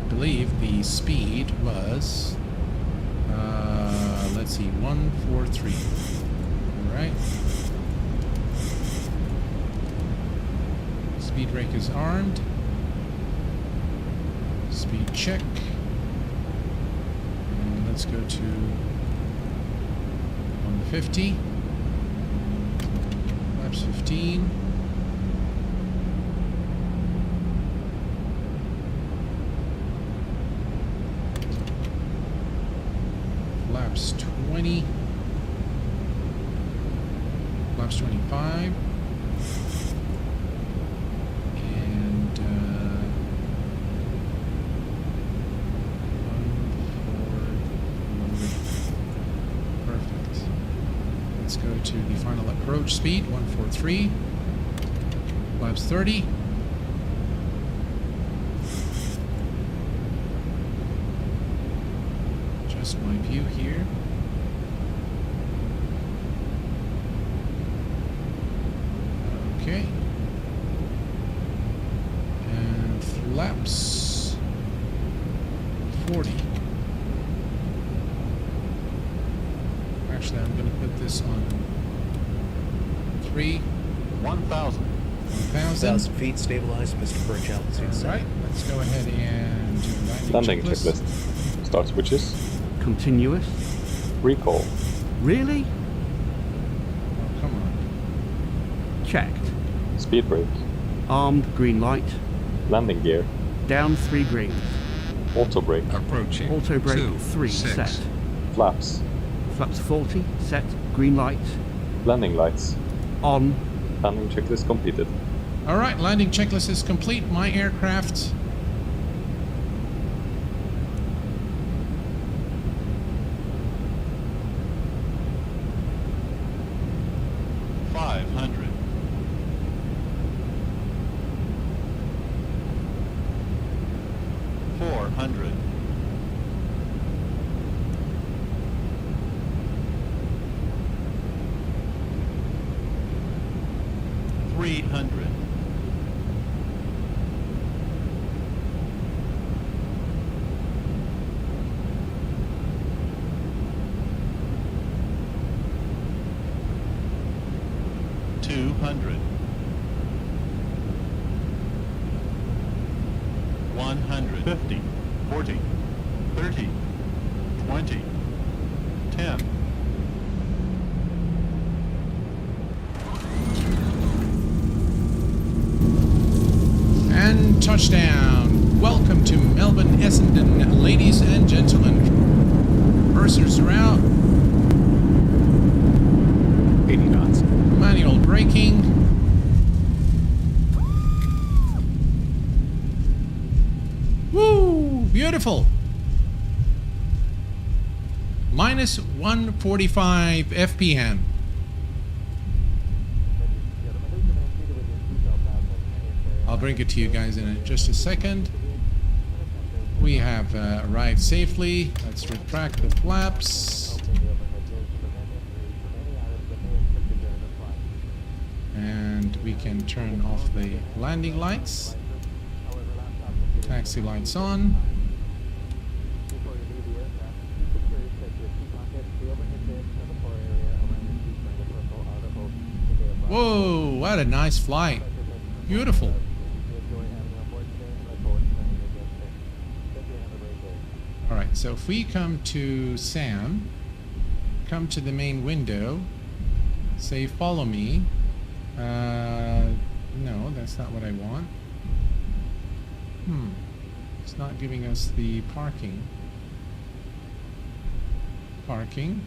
I believe the speed was, let's see, 143. All right. Speed brake is armed. Speed check. And let's go to 150. Flaps 15. Flaps 20. Flaps 25. To the final approach speed, 143. Flaps 30. Adjust my view here. Okay. And flaps 40. Actually, I'm going to put this on 1,000. 1,000 feet stabilized, Mr. Birch altitude. All right, let's go ahead and do a Landing checklist. Start switches. Continuous. Recall. Really? Oh, come on. Checked. Speed brake. Armed green light. Landing gear. Down 3 green. Auto brake. Approaching. Auto brake 2, 3 6. set. Flaps. Flaps 40 set. Green light Landing lights. on. Landing checklist completed. All right, landing checklist is complete. My aircraft. And touchdown. Welcome to Melbourne, Essendon, ladies and gentlemen. Pursers are out. 80 knots. Manual braking. Woo! Beautiful. Minus 145 FPM. I'll bring it to you guys in just a second. We have arrived safely. Let's retract the flaps. And we can turn off the landing lights. Taxi lights on. Whoa, what a nice flight. Beautiful. Alright, so if we come to Sam, come to the main window, say follow me. No, that's not what I want. It's not giving us the parking. Parking.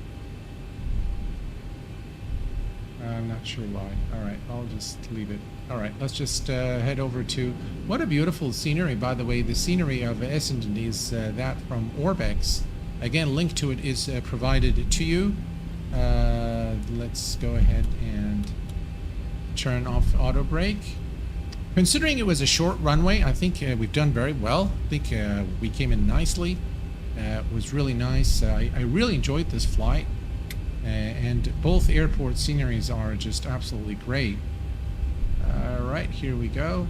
I'm not sure why. Alright, I'll just leave it. Alright, let's just head over to... What a beautiful scenery, by the way. The scenery of Essendon is that from Orbex. Again, link to it is provided to you. Let's go ahead and turn off auto brake. Considering it was a short runway, I think we've done very well. I think we came in nicely. It was really nice. I really enjoyed this flight. And both airport sceneries are just absolutely great. Alright, here we go.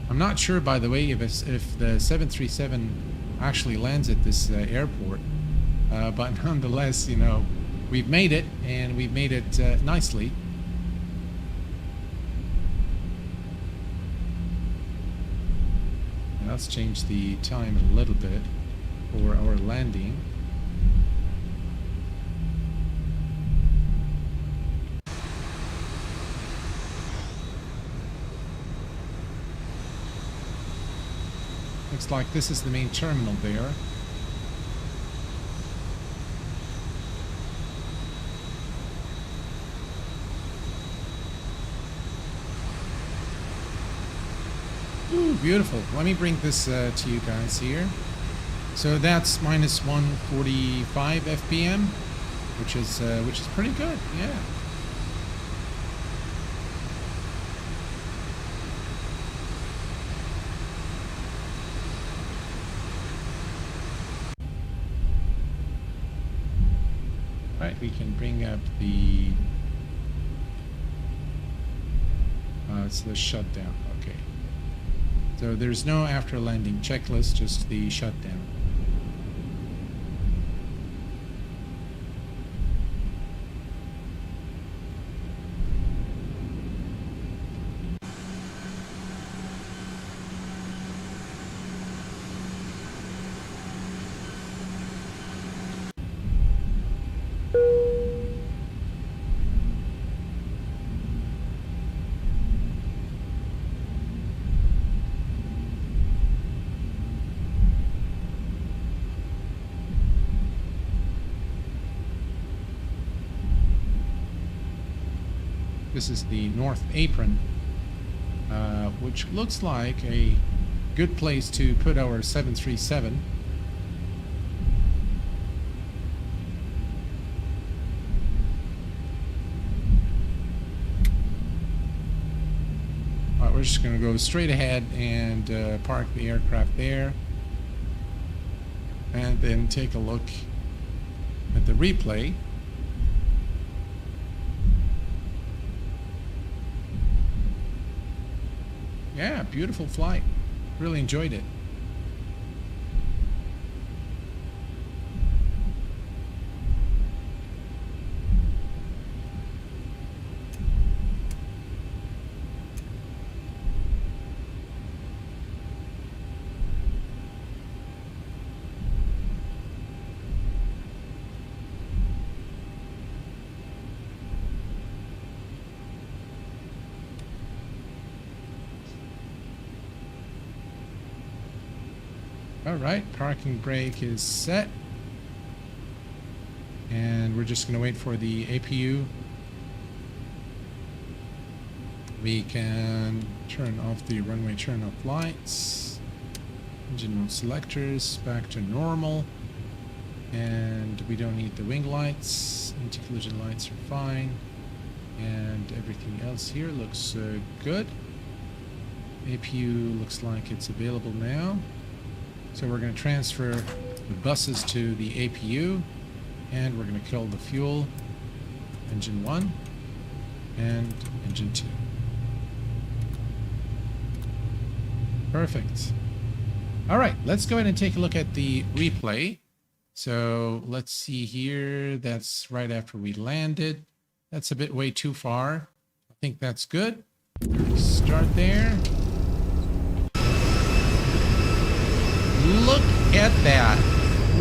I'm not sure, by the way, if the 737 actually lands at this airport. But nonetheless, you know, we've made it, and we've made it nicely. And let's change the time a little bit for our landing. Looks like this is the main terminal there. Ooh, beautiful. Let me bring this to you guys here. So that's minus 145 FPM, which is pretty good, yeah. Right, we can bring up the it's the shutdown. Okay. So there's no after landing checklist, just the shutdown. This is the north apron, which looks like a good place to put our 737. All right, we're just going to go straight ahead and park the aircraft there, and then take a look at the replay. Yeah, beautiful flight. Really enjoyed it. All right, parking brake is set. And we're just going to wait for the APU. We can turn off the runway turn off lights. Engine mode selectors back to normal. And we don't need the wing lights. Anti-collision lights are fine. And everything else here looks good. APU looks like it's available now. So we're going to transfer the buses to the APU, and we're going to kill the fuel, engine 1 and engine 2. Perfect. All right, let's go ahead and take a look at the replay. So let's see here. That's right after we landed. That's a bit way too far. I think that's good. Start there. Look at that.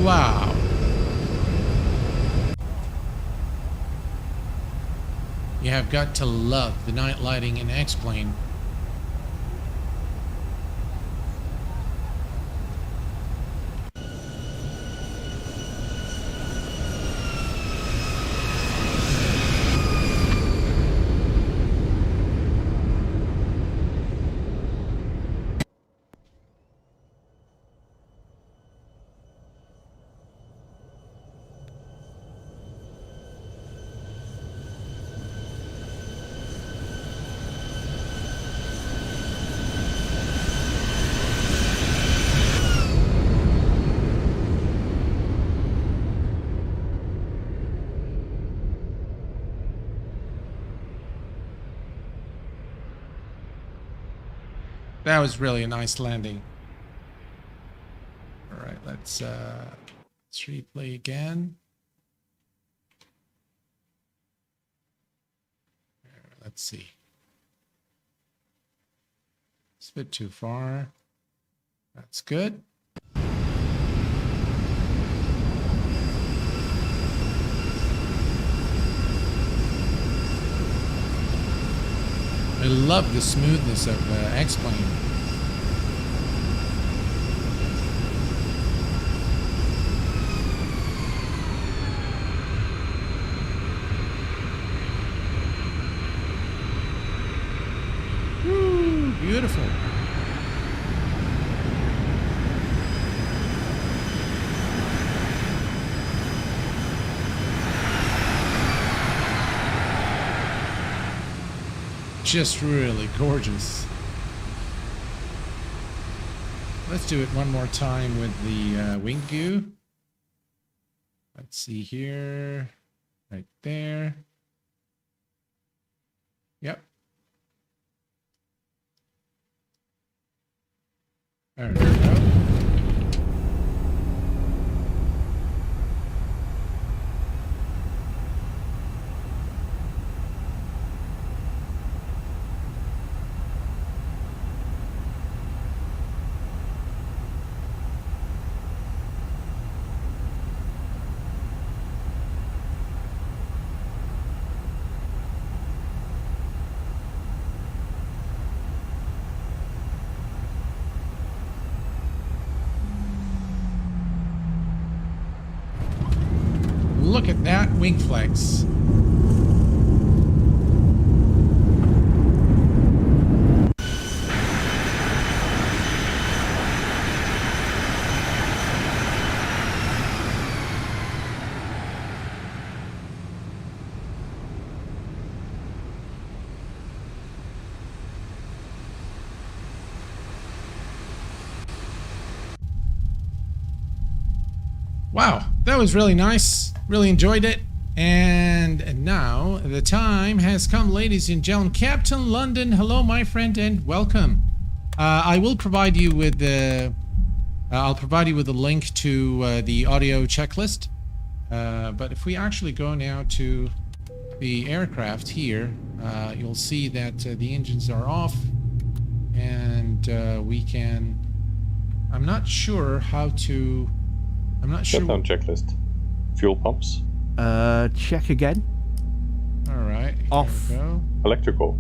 Wow. You have got to love the night lighting in X-Plane. That was really a nice landing. All right, let's replay again. Let's see. It's a bit too far. That's good. I love the smoothness of X-Plane. Woo, beautiful. Just really gorgeous. Let's do it one more time with the wing view. Let's see here, right there. Yep. There we go. Look at that wing flex. Wow, that was really nice. Really enjoyed it. And now the time has come, ladies and gentlemen. Captain London, hello, my friend, and welcome. I will provide you with the. I'll provide you with a link to the audio checklist. But if we actually go now to the aircraft here, you'll see that the engines are off, and we can. I'm not sure how to. I'm not sure. Shutdown checklist. Fuel pumps. Check again. All right. Off. Here we go. Electrical.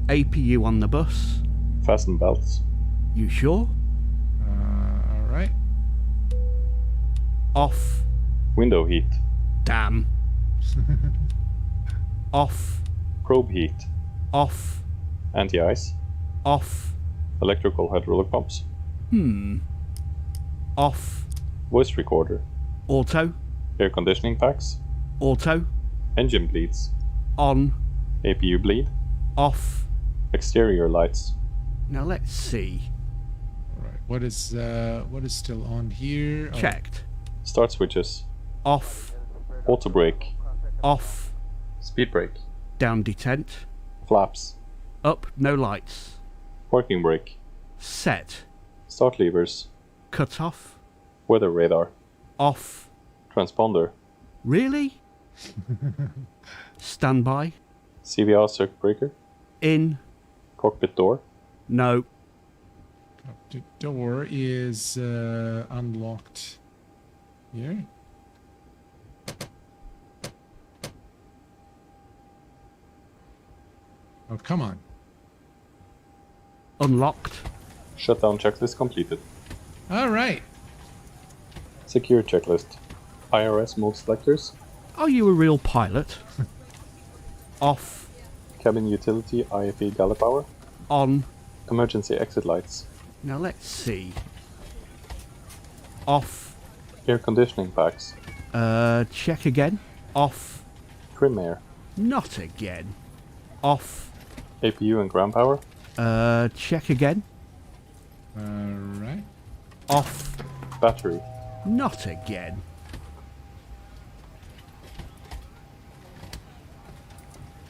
APU on the bus. Fasten belts. You sure? All right. Off. Window heat. Damn. Off. Probe heat. Off. Anti-ice. Off. Electrical hydraulic pumps. Off. Voice recorder. Auto. Air conditioning packs. Auto. Engine bleeds. On. APU bleed. Off. Exterior lights. Now let's see. All right. What is still on here? Oh, Checked. Start switches. Off. Auto brake. Off. Speed brake. Down detent. Flaps. Up. No lights. Parking brake. Set. Start levers. Cut off. Weather radar. Off. Transponder. Really? Standby. CVR circuit breaker. In. Cockpit door. No. the door is unlocked here. Oh, come on. Unlocked. Shutdown checklist completed. All right. Secure checklist. IRS mode selectors. Are you a real pilot? Off. Cabin utility IFE galley power. On. Emergency exit lights. Now let's see. Off. Air conditioning packs. Check again. Off. Trim air. Not again. Off. APU and ground power. Check again. All right. Off. Battery. Not again.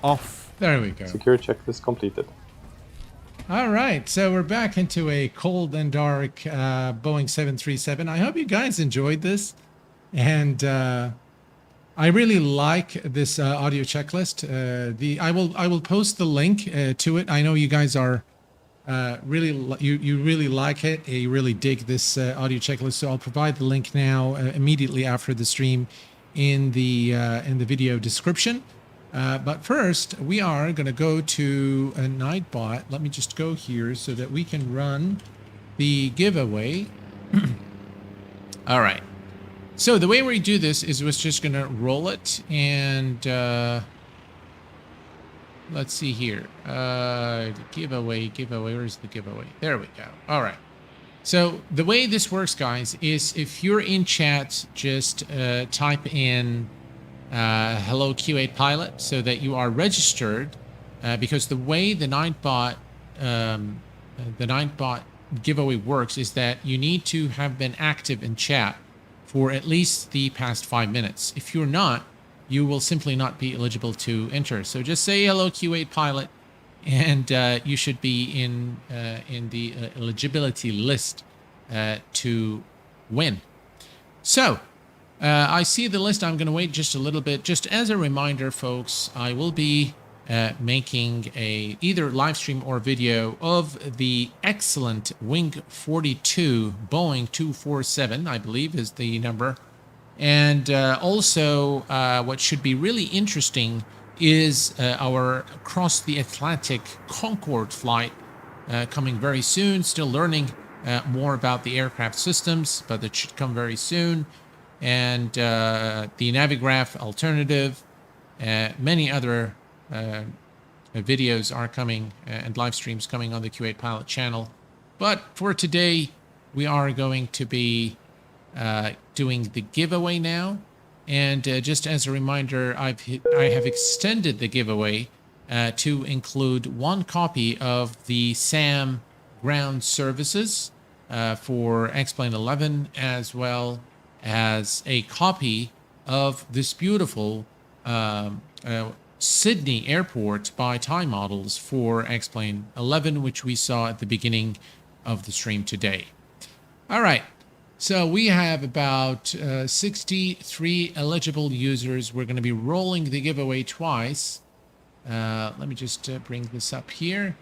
Off. There we go. Secure checklist completed. All right, so we're back into a cold and dark Boeing 737. I hope you guys enjoyed this, and I really like this audio checklist. I will post the link to it. I know you guys are you really like it. You really dig this audio checklist. So I'll provide the link now immediately after the stream in the video description. But first, we are going to go to a Nightbot. Let me just go here so that we can run the giveaway. All right. So the way we do this is we're just going to roll it and let's see here. Giveaway. Where's the giveaway? There we go. All right. So the way this works, guys, is if you're in chat, just type in hello Q8 pilot so that you are registered, because the way the Nightbot giveaway works is that you need to have been active in chat for at least the past 5 minutes. If you're not, you will simply not be eligible to enter. So just say hello Q8 pilot, and you should be in the eligibility list to win. So I see the list. I'm going to wait just a little bit. Just as a reminder, folks, I will be making either live stream or video of the excellent Wing 42 Boeing 247, I believe is the number. And also what should be really interesting is our Across the Atlantic Concorde flight coming very soon. Still learning more about the aircraft systems, but it should come very soon. And the Navigraph alternative, many other videos are coming and live streams coming on the Q8 Pilot channel. But for today, we are going to be doing the giveaway now. And just as a reminder, I have extended the giveaway to include one copy of the SAM ground services for X-Plane 11, as well as a copy of this beautiful Sydney Airport by Time Models for X-Plane 11, which we saw at the beginning of the stream today. All right, so we have about 63 eligible users. We're going to be rolling the giveaway twice. Let me just bring this up here.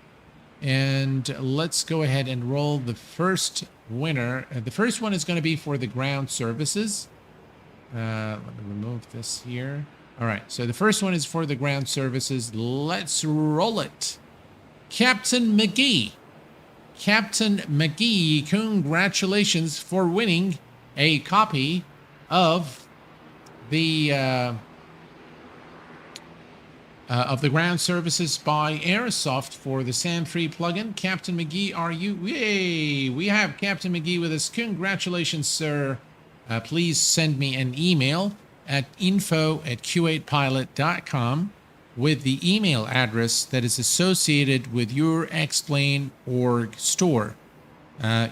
And let's go ahead and roll the first winner. The first one is going to be for the ground services. Let me remove this here. All right, so the first one is for the ground services. Let's roll it. Captain McGee. Captain McGee, congratulations for winning a copy of the ground services by Airsoft for the SAM 3 plugin. Captain McGee, are you? Yay! We have Captain McGee with us. Congratulations, sir. Please send me an email at info@q8pilot.com with the email address that is associated with your X-Plane org store.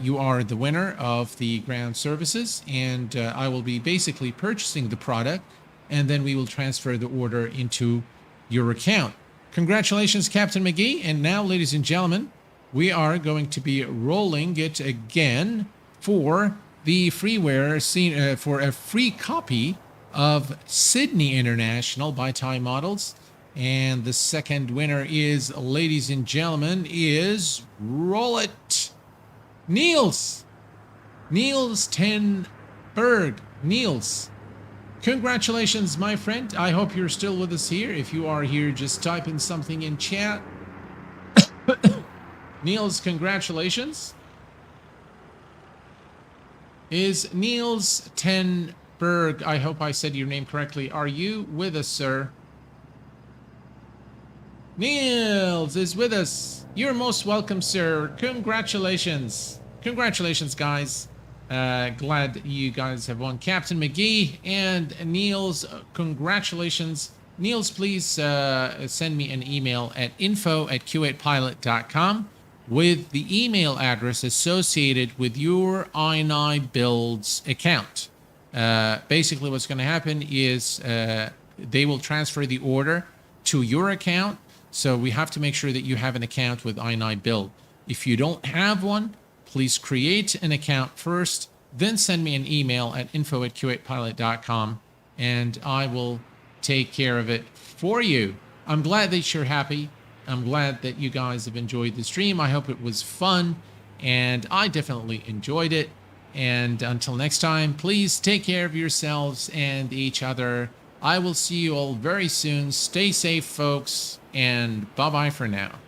You are the winner of the ground services, and I will be basically purchasing the product, and then we will transfer the order into your account. Congratulations, Captain McGee. And now, ladies and gentlemen, we are going to be rolling it again for the freeware for a free copy of Sydney International by Time Models. And the second winner is, ladies and gentlemen, is roll it, Niels 10 Berg. Niels, congratulations, my friend. I hope you're still with us here. If you are here, just type in something in chat. Niels, congratulations. Is Niels 10 Berg, I hope I said your name correctly. Are you with us, sir? Niels is with us. You're most welcome, sir. Congratulations. Congratulations, guys. Glad you guys have won. Captain McGee and Niels, congratulations. Niels, please send me an email at info@q8pilot.com with the email address associated with your I9 Builds account. Basically, what's going to happen is they will transfer the order to your account. So we have to make sure that you have an account with i9 Build. If you don't have one, please create an account first, then send me an email at info@q8pilot.com, and I will take care of it for you. I'm glad that you're happy. I'm glad that you guys have enjoyed the stream. I hope it was fun, and I definitely enjoyed it. And until next time, please take care of yourselves and each other. I will see you all very soon. Stay safe, folks, and bye-bye for now.